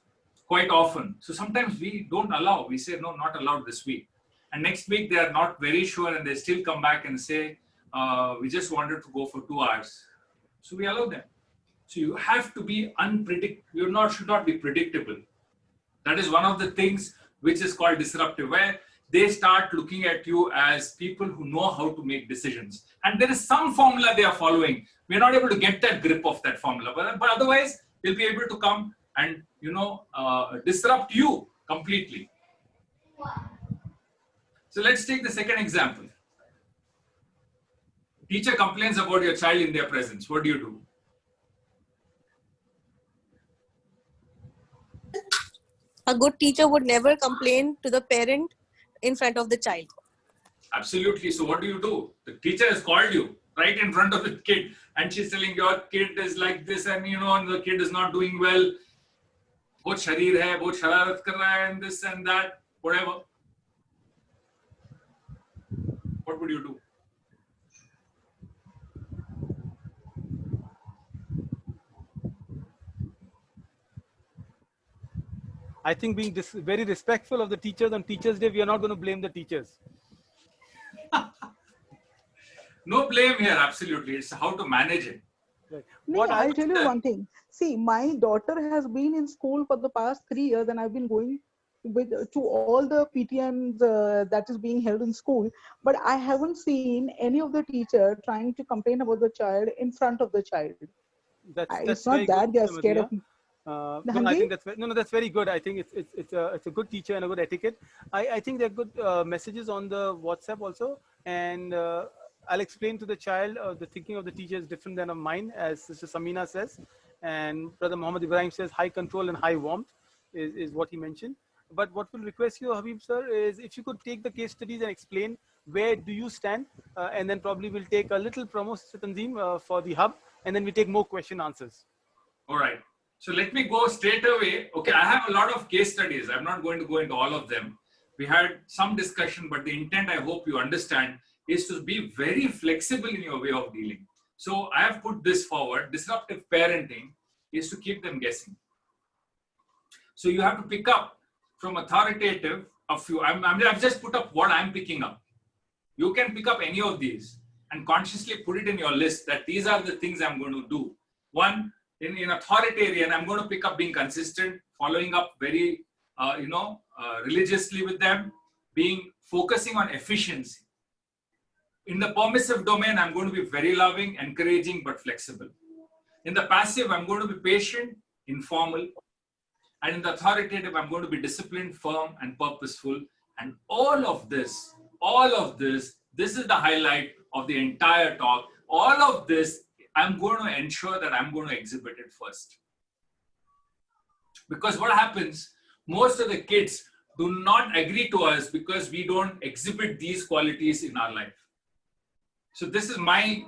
quite often. So sometimes we don't allow. We say, no, not allowed this week. And next week, they are not very sure and they still come back and say, we just wanted to go for 2 hours. So we allow them. So you have to be unpredictable. You should not be predictable. That is one of the things which is called disruptive, where they start looking at you as people who know how to make decisions. And there is some formula they are following. We're not able to get that grip of that formula. But otherwise, they'll be able to come and, disrupt you completely. So let's take the second example. Teacher complains about your child in their presence. What do you do? A good teacher would never complain to the parent in front of the child. Absolutely. So what do? The teacher has called you right in front of the kid and she's telling your kid is like this and and the kid is not doing well. बहुत शरीर है, बहुत शरारत कर रहा है and this and that, whatever. What would you do? I think being very respectful of the teachers on Teachers' Day, we are not going to blame the teachers. No blame here, absolutely. It's how to manage it. Right. No, What I I'll tell you one thing. See, my daughter has been in school for the past 3 years, and I've been going with to all the PTMs that is being held in school. But I haven't seen any of the teacher trying to complain about the child in front of the child. that's It's very not that good, they are scared Madhya. of me. No, I Hanji? think that's very good. I think it's a good teacher and a good etiquette. I think there are good messages on the WhatsApp also, and I'll explain to the child the thinking of the teacher is different than of mine, as Sister Samina says, and Brother Muhammad Ibrahim says high control and high warmth is what he mentioned. But what we'll request you, Habib sir, is if you could take the case studies and explain where do you stand, and then probably we'll take a little promo, Sister Tanzim, for the hub, and then we take more question answers. All right. So let me go straight away. Okay, I have a lot of case studies. I'm not going to go into all of them. We had some discussion, but the intent, I hope you understand, is to be very flexible in your way of dealing. So I have put this forward. Disruptive parenting is to keep them guessing. So you have to pick up from authoritative a few. I've just put up what I'm picking up. You can pick up any of these and consciously put it in your list that these are the things I'm going to do. One, in authoritarian, I'm going to pick up being consistent, following up very, religiously with them, focusing on efficiency. In the permissive domain, I'm going to be very loving, encouraging, but flexible. In the passive, I'm going to be patient, informal. And in the authoritative, I'm going to be disciplined, firm, and purposeful. And all of this, this is the highlight of the entire talk. All of this, I'm going to ensure that I'm going to exhibit it first. Because what happens, most of the kids do not agree to us because we don't exhibit these qualities in our life. So this is my,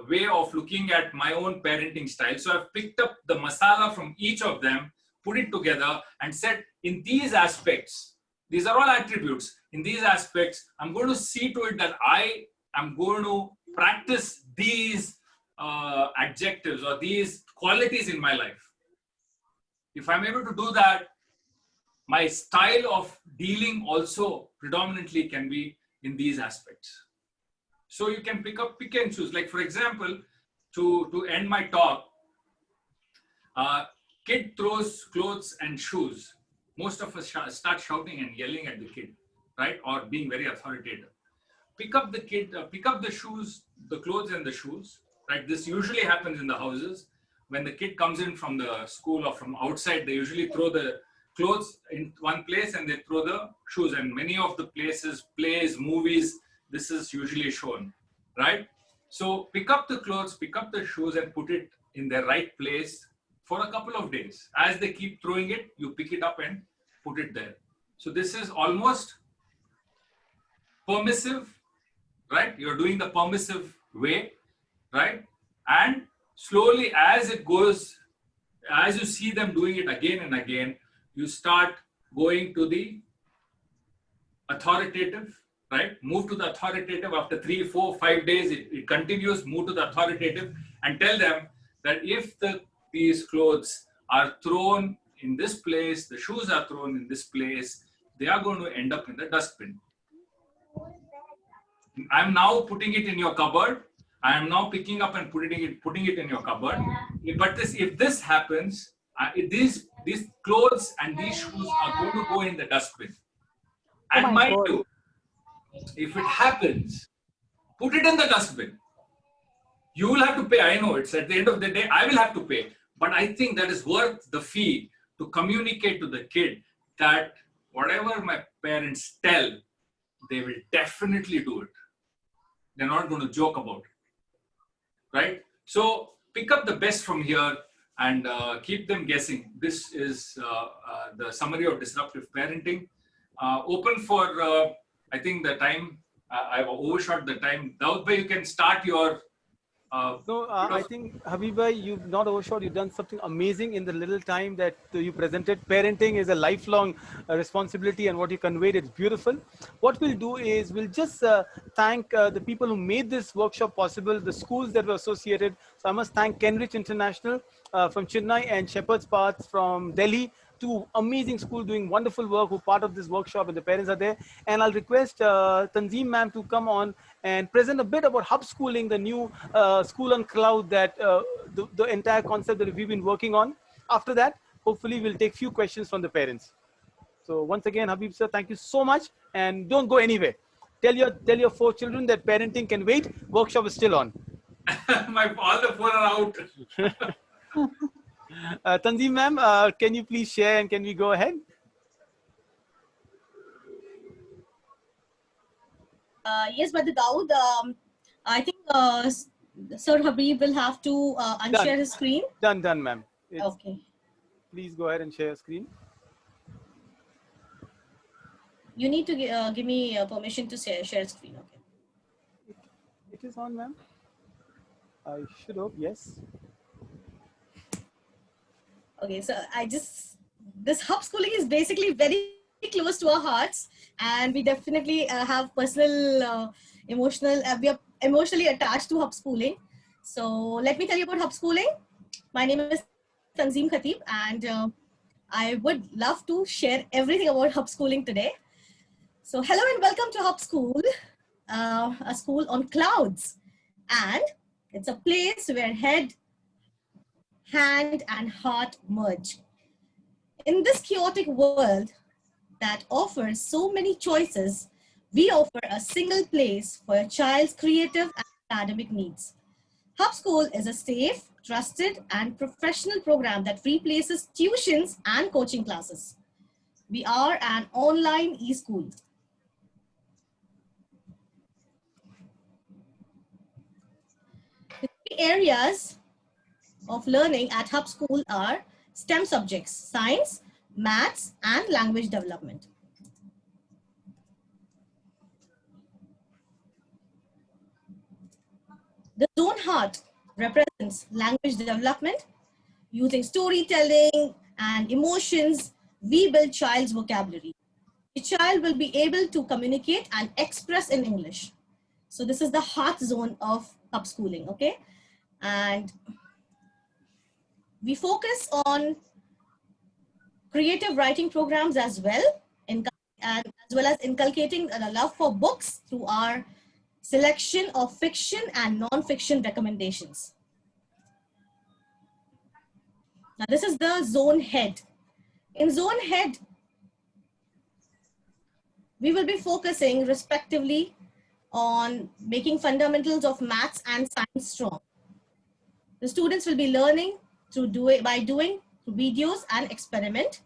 way of looking at my own parenting style. So I've picked up the masala from each of them, put it together and said, in these aspects, these are all attributes. In these aspects, I'm going to see to it that I am going to practice these adjectives or these qualities in my life. If I'm able to do that, my style of dealing also predominantly can be in these aspects. So you can pick and choose. Like for example, to end my talk, kid throws clothes and shoes. Most of us start shouting and yelling at the kid, right? Or being very authoritative. Pick up the kid, pick up the shoes, the clothes and the shoes, right? This usually happens in the houses. When the kid comes in from the school or from outside, they usually throw the clothes in one place and they throw the shoes. And many of the places, plays, movies, this is usually shown, right? So pick up the clothes, pick up the shoes and put it in the right place for a couple of days. As they keep throwing it, you pick it up and put it there. So this is almost permissive, right? You're doing the permissive way, right? And slowly as it goes, as you see them doing it again and again, you start going to the authoritative, right? Move to the authoritative after 3, 4, 5 days, it continues, move to the authoritative and tell them that if these clothes are thrown in this place, the shoes are thrown in this place, they are going to end up in the dustbin. I'm now putting it in your cupboard. I am now picking up and putting it in your cupboard. But if this happens, these clothes and these shoes are going to go in the dustbin. And mind you, if it happens, put it in the dustbin. You will have to pay. I know it's at the end of the day, I will have to pay. But I think that is worth the fee to communicate to the kid that whatever my parents tell, they will definitely do it. They're not going to joke about it, right? So pick up the best from here and keep them guessing. This is the summary of disruptive parenting. Open for, I think the time, I've overshot the time. Daud bhai, you can start your... I think, Habiba, you've not overshot. You've done something amazing in the little time that you presented. Parenting is a lifelong responsibility, and what you conveyed is beautiful. What we'll do is we'll just thank the people who made this workshop possible, the schools that were associated. So I must thank Kenrich International from Chennai and Shepherd's Path from Delhi two amazing schools doing wonderful work who are part of this workshop, and the parents are there. And I'll request Tanzeem ma'am to come on and present a bit about hub schooling, the new school on cloud, that the entire concept that we've been working on. After that, hopefully we'll take few questions from the parents. So once again, Habib sir, thank you so much, and don't go anywhere. Tell your 4 children that parenting can wait. Workshop is still on. All the 4 are out. Tanzeem ma'am, can you please share, and can we go ahead? Yes, but Dawood, I think Sir Habib will have to unshare his screen. Done, ma'am. Okay. Please go ahead and share your screen. You need to give me permission to share screen. Okay. It is on, ma'am. I should hope, yes. Okay, so this hub schooling is basically very close to our hearts, and we definitely have personal, emotional, we are emotionally attached to hub schooling. So let me tell you about hub schooling. My name is Tanzeem Khatib, and I would love to share everything about hub schooling today. So hello and welcome to Hub School, a school on clouds, and it's a place where head, hand, and heart merge. In this chaotic world that offers so many choices, we offer a single place for your child's creative and academic needs. Hub School is a safe, trusted, and professional program that replaces tuitions and coaching classes. We are an online e-school. The 3 areas of learning at Hub School are STEM subjects: science, maths, and language development. The zone heart represents language development. Using storytelling and emotions, we build child's vocabulary. The child will be able to communicate and express in English. So this is the heart zone of Hub schooling, okay? And we focus on creative writing programs as well, and as well as inculcating a love for books through our selection of fiction and non-fiction recommendations. Now this is the zone head. In zone head, we will be focusing respectively on making fundamentals of maths and science strong. The students will be learning by doing videos and experiment.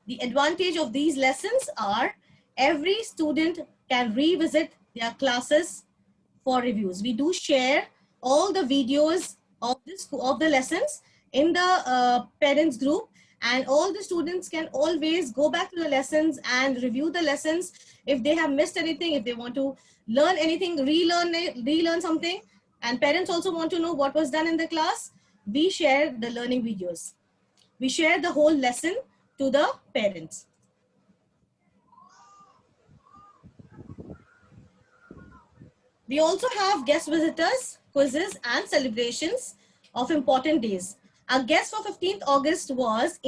The advantage of these lessons are every student can revisit their classes for reviews. We do share all the videos of the lessons in the parents group, and all the students can always go back to the lessons and review the lessons if they have missed anything, if they want to learn anything, relearn something, and parents also want to know what was done in the class. We share the learning videos. We share the whole lesson to the parents. We also have guest visitors, quizzes, and celebrations of important days. Our guest for 15th August was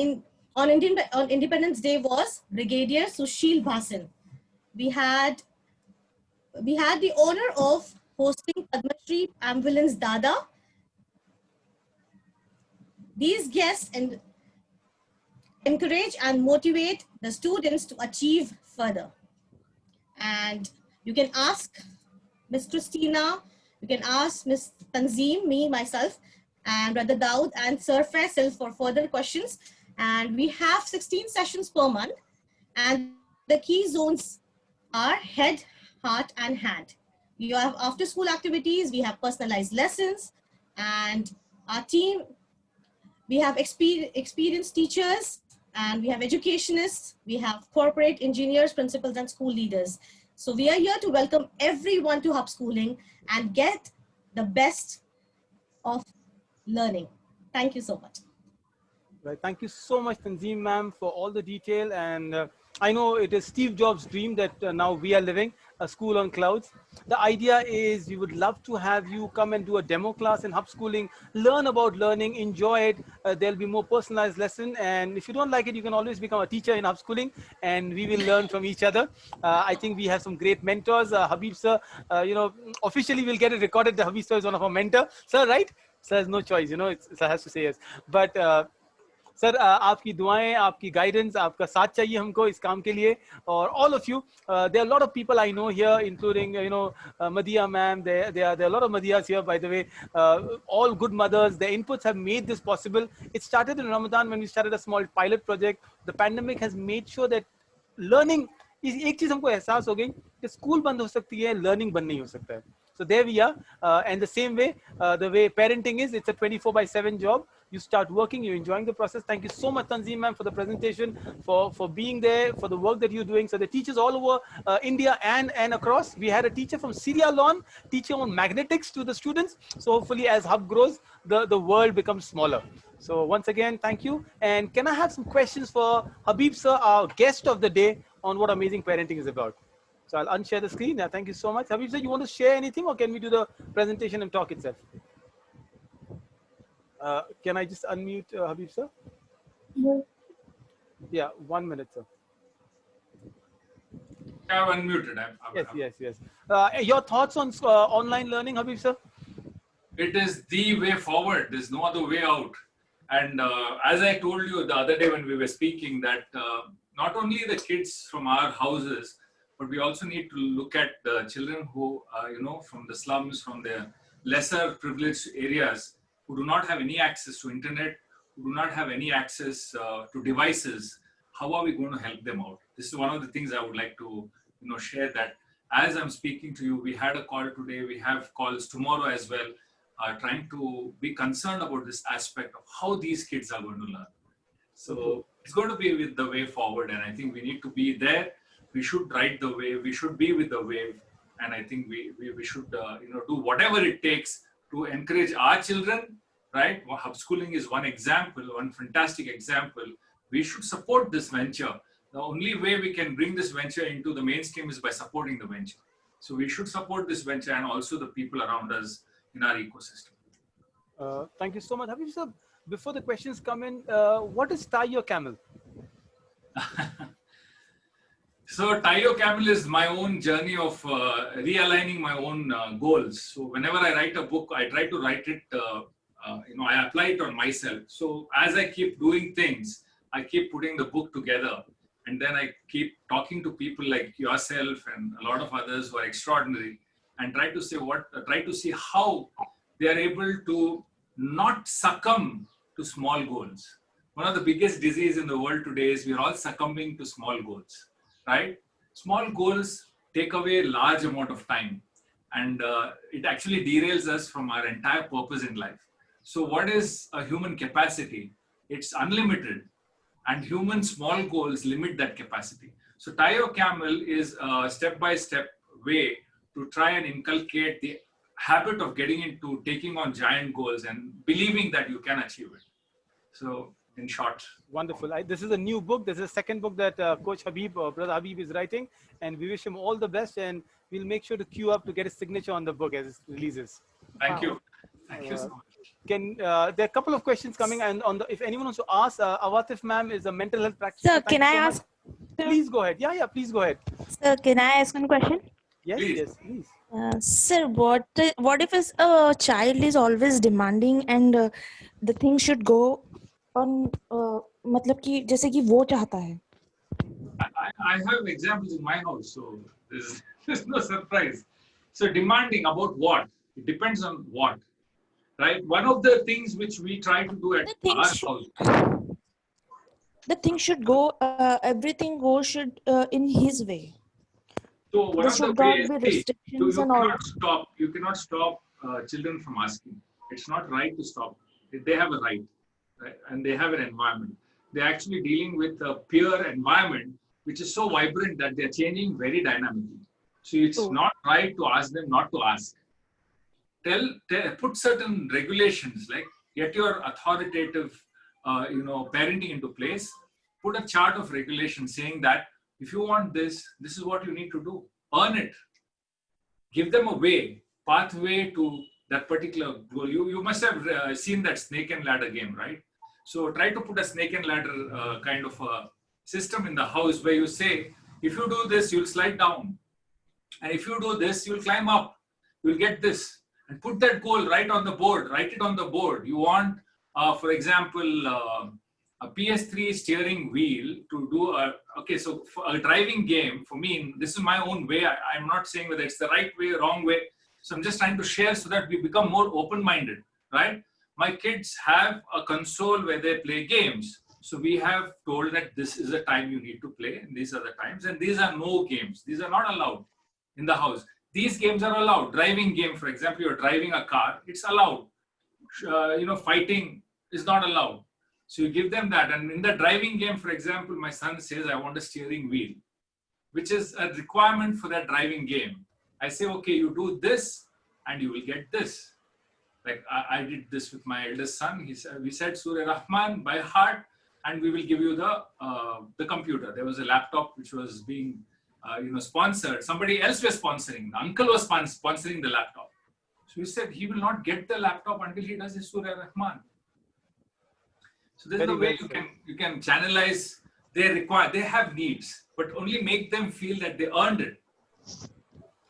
on Independence Day was Brigadier Sushil Bhasin. We had the honor of hosting Padma Shri Ambulance Dada. These guests encourage and motivate the students to achieve further. And you can ask Ms. Christina, you can ask Ms. Tanzeem, me, myself, and Brother Dawood and Sir Faisal for further questions. And we have 16 sessions per month. And the key zones are head, heart, and hand. You have after school activities, we have personalized lessons, and our team, we have experienced teachers, and we have educationists, we have corporate engineers, principals, and school leaders. So we are here to welcome everyone to Hub Schooling and get the best of learning. Thank you so much. Right. Thank you so much, Tanzeem ma'am, for all the detail. And I know it is Steve Jobs' dream that now we are living. a school on clouds. The idea is we would love to have you come and do a demo class in Hub Schooling, learn about learning, enjoy it. There'll be more personalized lesson. And if you don't like it, you can always become a teacher in Hub Schooling, and we will learn from each other. I think we have some great mentors. Habib sir, officially we'll get it recorded that Habib sir is one of our mentors. Sir, right? Sir has no choice, sir has to say yes. But sir आपकी दुआएं, आपकी guidance, आपका साथ चाहिए हमको इस काम के लिए. और all of you, there are a lot of people I know here, including Madhya ma'am. There are a lot of Madhyas here, by the way. All good mothers. Their inputs have made this possible. It started in Ramadan when we started a small pilot project. The pandemic has made sure that learning is एक चीज हमको एहसास हो गई कि school बंद हो सकती है, लर्निंग बंद नहीं हो सकता है. So there we are, and the same way, the way parenting is, it's a 24/7 job. You start working, you're enjoying the process. Thank you so much, Tanzim ma'am, for the presentation, for being there, for the work that you're doing. So the teachers all over India and across. We had a teacher from Sierra Leone teaching on magnetics to the students. So hopefully as Hub grows, the world becomes smaller. So once again, thank you. And can I have some questions for Habib sir, our guest of the day, on what amazing parenting is about? So I'll unshare the screen. Yeah, thank you so much. Habib sir, you want to share anything, or can we do the presentation and talk itself? Can I just unmute Habib sir? Yeah, 1 minute, sir. I'm unmuted. Yes. Your thoughts on online learning, Habib sir? It is the way forward. There's no other way out. And as I told you the other day when we were speaking, that not only the kids from our houses, but we also need to look at the children who, from the slums, from the lesser privileged areas, who do not have any access to internet, who do not have any access to devices. How are we going to help them out? This is one of the things I would like to, share, that as I'm speaking to you, we had a call today, we have calls tomorrow as well, trying to be concerned about this aspect of how these kids are going to learn. So it's going to be with the way forward, and I think we need to be there. We should ride the wave. We should be with the wave, and I think we should do whatever it takes to encourage our children. Right? Hub Schooling is one example, one fantastic example. We should support this venture. The only way we can bring this venture into the mainstream is by supporting the venture. So we should support this venture and also the people around us in our ecosystem. Thank you so much, Habib sir. Before the questions come in, what is Tie Your Camel? So Tie Your Camel is my own journey of realigning my own goals. So whenever I write a book, I try to write it, I apply it on myself. So as I keep doing things, I keep putting the book together, and then I keep talking to people like yourself and a lot of others who are extraordinary, and try to see how they are able to not succumb to small goals. One of the biggest diseases in the world today is we are all succumbing to small goals. Right? Small goals take away a large amount of time, and it actually derails us from our entire purpose in life. So what is a human capacity? It's unlimited, and human small goals limit that capacity. So Tie Your Camel is a step-by-step way to try and inculcate the habit of getting into taking on giant goals and believing that you can achieve it. So in short. Wonderful. This is a new book. This is the second book that Coach Habib, Brother Habib, is writing, and we wish him all the best, and we'll make sure to queue up to get his signature on the book as it releases. Thank you. Thank you so much. There are a couple of questions coming, and if anyone wants to ask, Awatif ma'am is a mental health practitioner. Sir, can I ask? Please go ahead. Yeah, please go ahead. Sir, can I ask one question? Yes, Please. please. Sir, what if a child is always demanding and the thing should go on, मतलब कि जैसे कि वो चाहता है. I have examples in my house, so there's no surprise. So demanding about what? It depends on what, right? One of the things which we try to do at our house. The thing should go, everything goes should in his way. So one There of the should not ways, be restrictions and all. you cannot stop children from asking. It's not right to stop. They have a right, and they have an environment. They're actually dealing with a peer environment which is so vibrant that they're changing very dynamically. So it's not right to ask them not to ask. Put certain regulations, like get your authoritative, parenting into place. Put a chart of regulations saying that if you want this, this is what you need to do. earn it. Give them a way, pathway to that particular goal. You must have seen that snake and ladder game, right? So try to put a snake and ladder kind of a system in the house where you say, if you do this, you'll slide down. And if you do this, you'll climb up. You'll get this. And put that goal right on the board. Write it on the board. You want, for example, a PS3 steering wheel to do so for a driving game, for me, this is my own way. I'm not saying whether it's the right way or wrong way. So I'm just trying to share so that we become more open-minded, right? My kids have a console where they play games. So we have told that this is the time you need to play and these are the times, and these are no games. These are not allowed in the house. These games are allowed. Driving game, for example, you're driving a car, it's allowed. Fighting is not allowed. So you give them that. And in the driving game, for example, my son says, I want a steering wheel, which is a requirement for that driving game. I say, okay, you do this and you will get this. Like I did this with my eldest son. We said Surah Rahman by heart, and we will give you the computer. There was a laptop which was being sponsored. Somebody else was sponsoring. The uncle was sponsoring the laptop. So we said he will not get the laptop until he does his Surah Rahman. So this is the way you can channelize. They have needs, but only make them feel that they earned it.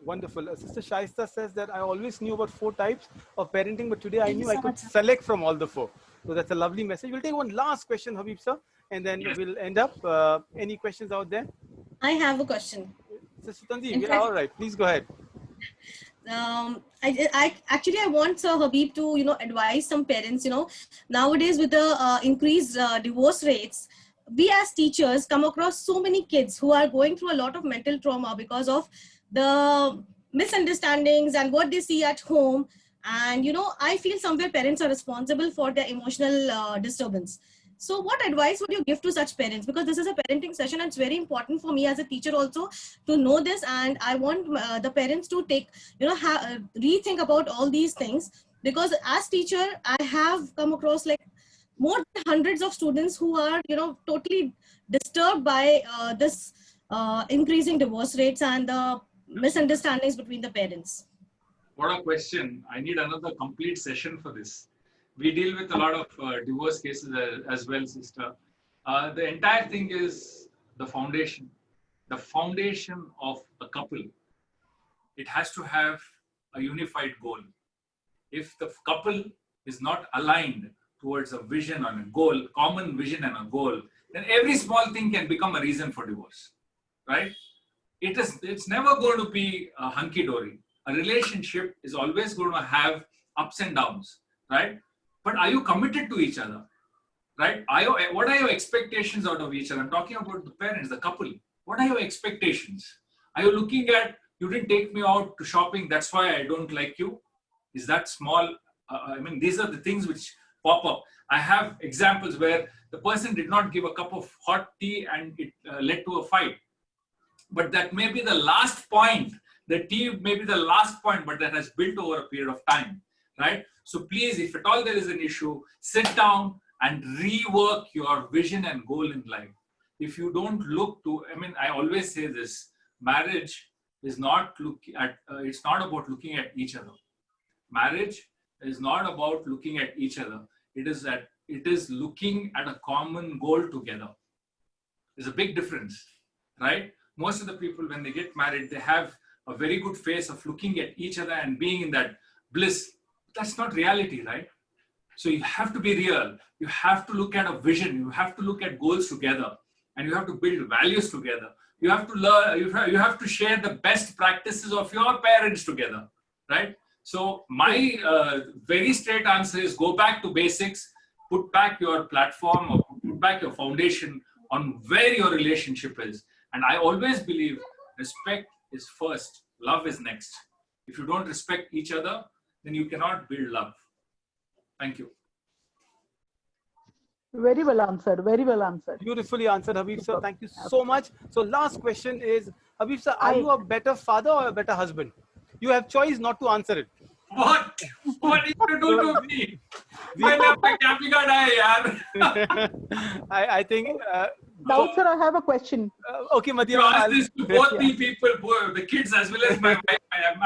Wonderful. Sister Shaista says that I always knew about 4 types of parenting, but today I knew I could select from all the 4. So that's a lovely message. We'll take one last question, Habib sir, and then we'll end up. Any questions out there? I have a question. Sister Tanzi, all right, please go ahead. I want Sir Habib to advise some parents. Nowadays with the increased divorce rates, we as teachers come across so many kids who are going through a lot of mental trauma because of the misunderstandings and what they see at home. And I feel somewhere parents are responsible for their emotional disturbance. So what advice would you give to such parents? Because this is a parenting session and it's very important for me as a teacher also to know this. And I want the parents to take, rethink about all these things. Because as teacher, I have come across like more than hundreds of students who are, totally disturbed by this increasing divorce rates and the misunderstandings between the parents. What a question. I need another complete session for this. We deal with a lot of divorce cases as well, sister. The entire thing is the foundation. The foundation of a couple. It has to have a unified goal. If the couple is not aligned towards a vision and a goal, common vision and a goal, then every small thing can become a reason for divorce, right? It's never going to be a hunky-dory. A relationship is always going to have ups and downs, right? But are you committed to each other, right? What are your expectations out of each other? I'm talking about the parents, the couple. What are your expectations? Are you looking at, you didn't take me out to shopping, that's why I don't like you? Is that small? These are the things which pop up. I have examples where the person did not give a cup of hot tea and it led to a fight. But that may be the last point. The tea may be the last point, but that has built over a period of time, right? So please, if at all there is an issue, sit down and rework your vision and goal in life. If you don't look to, I always say this, marriage is not it's not about looking at each other. Marriage is not about looking at each other. It is looking at a common goal together. There's a big difference, right? Most of the people, when they get married, they have a very good face of looking at each other and being in that bliss. That's not reality, right? So you have to be real. You have to look at a vision. You have to look at goals together, and you have to build values together. You have to learn. You have to share the best practices of your parents together, right? So my very straight answer is go back to basics, put back your platform or put back your foundation on where your relationship is. And I always believe respect is first, love is next. If you don't respect each other, then you cannot build love. Thank you. Very well answered. Very well answered. Beautifully answered, Habib sir. Thank you so much. So last question is, Habib sir, are you a better father or a better husband? You have choice not to answer it. What? What did you do to me? I think Daud sir, I have a question. Okay, Madhya You ma'am, ask I'll- this to both Yeah. the people, the kids as well as my wife.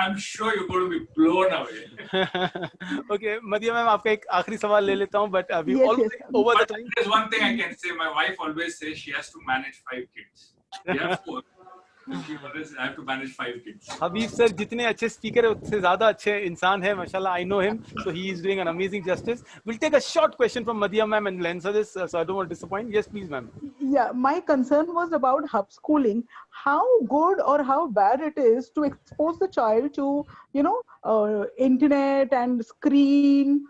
I'm sure you're going to be blown away. Okay, Madhya ma'am, आपका एक आखिरी सवाल ले लेता हूँ, but we Yes, almost yes. over the But time. there's one thing I can say. My wife always says she has to manage 5 kids. We have 4. She always I have to manage 5 kids. Habib sir जितने अच्छे speaker है उससे ज्यादा अच्छे इंसान है माशाल्लाह. I know him, so he is doing an amazing justice. We'll take a short question from Madhya ma'am and we'll answer this, so I don't want to disappoint. Yes, please, ma'am. Yeah, my concern was about hub schooling. How good or how bad it is to expose the child to, internet and screen.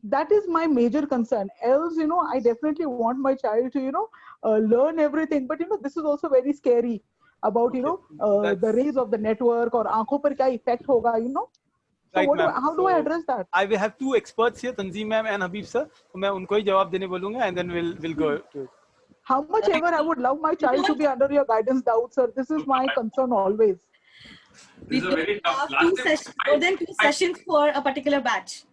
That is my major concern. Else, I definitely want my child to, learn everything. But this is also very scary about, Okay, the that's- rays of the network or aankhon par kya effect hoga, So Right, what ma'am. how do I So- address that? I will have 2 experts here, Tanzeem ma'am and Habib sir. तो मैं उनको ही जवाब देने बोलूँगा and then we'll go to it. How much ever I would love my child to be under your guidance, Daud sir. This is my concern always. This is a very tough. Have Last two time, sessions, more than 2 sessions for a particular batch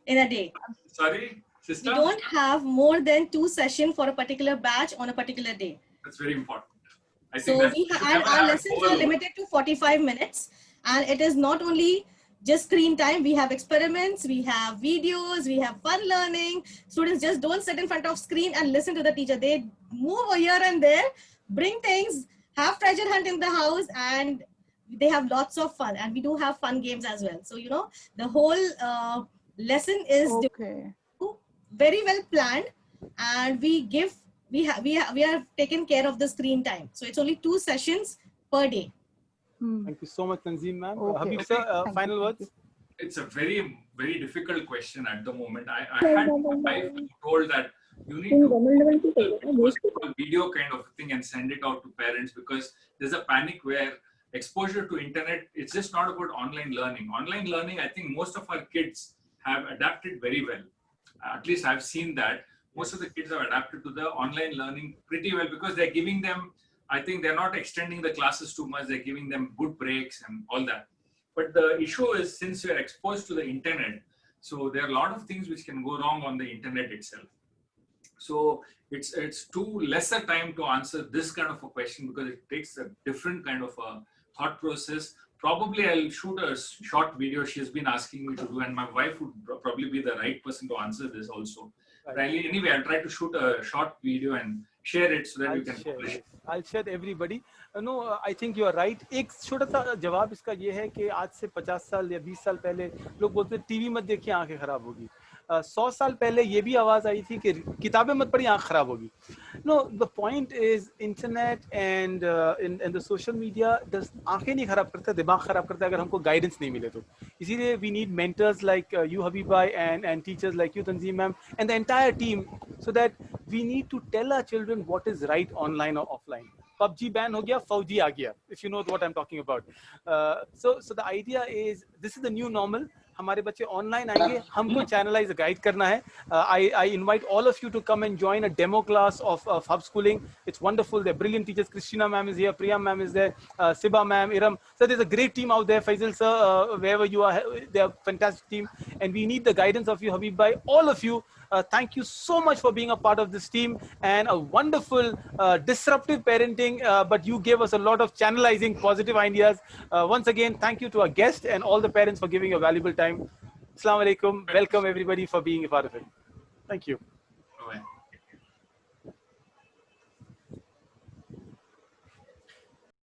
in a day. Sorry, We sister. don't have more than 2 sessions for a particular batch on a particular day. That's very important. I So think that's, and our lessons are limited to 45 minutes, and it is not only just screen time. We have experiments, we have videos, we have fun learning. Students just don't sit in front of screen and listen to the teacher. They move here and there, bring things, have treasure hunt in the house, and they have lots of fun. And we do have fun games as well. So the whole lesson is Okay. very well planned, and we have taken care of the screen time. So it's only 2 sessions per day. Thank you so much, Tanzeem ma'am. Okay, Habib okay. sir, Thank you, final thank words. it's a very, very difficult question at the moment. I had my wife told that you need to do a video kind of thing and send it out to parents, because there's a panic where exposure to internet, it's just not about online learning. Online learning, I think most of our kids have adapted very well. At least I've seen that. Most of the kids have adapted to the online learning pretty well, because they're giving them, I think they're not extending the classes too much. They're giving them good breaks and all that. But the issue is, since you're exposed to the internet, so there are a lot of things which can go wrong on the internet itself. So it's too lesser time to answer this kind of a question, because it takes a different kind of a thought process. Probably I'll shoot a short video she's been asking me to do, and my wife would probably be the right person to answer this also. But anyway, I'll try to shoot a short video and share it so that you can publish it. I'll share everybody. No, I think you are right. एक छोटा सा जवाब इसका ये है कि आज से 50 साल या 20 साल पहले लोग बोलते हैं टीवी मत देखिए आंखें खराब होगी. 100 साल पहले ये भी आवाज आई थी कि किताबें मत पढ़िए आंख खराब होगी. No, the point is internet and the social media does आंखें नहीं खराब करता, दिमाग खराब करता है अगर हमको guidance नहीं मिले तो. इसीलिए we need mentors like you Habib bhai and teachers like you Tanzeem ma'am and the entire team, so that we need to tell our children what is right online or offline. PUBG ban ho gaya, Fauji aa gaya, if you know what I'm talking about. So the idea is, this is the new normal. हमारे बच्चे online आएंगे, हमको channelise guide करना है. I invite all of you to come and join a demo class of hub schooling. It's wonderful. They're brilliant teachers. Christina ma'am is here, Priya ma'am is there, Siba ma'am, Iram. So there's a great team out there. Faisal sir, wherever you are, they're a fantastic team, and we need the guidance of you, Habib bhai, all of you. Thank you so much for being a part of this team, and a wonderful disruptive parenting, but you gave us a lot of channelizing positive ideas. Once again, thank you to our guest and all the parents for giving your valuable time. Assalamu alaikum. Welcome everybody for being a part of it. Thank you. Bye-bye.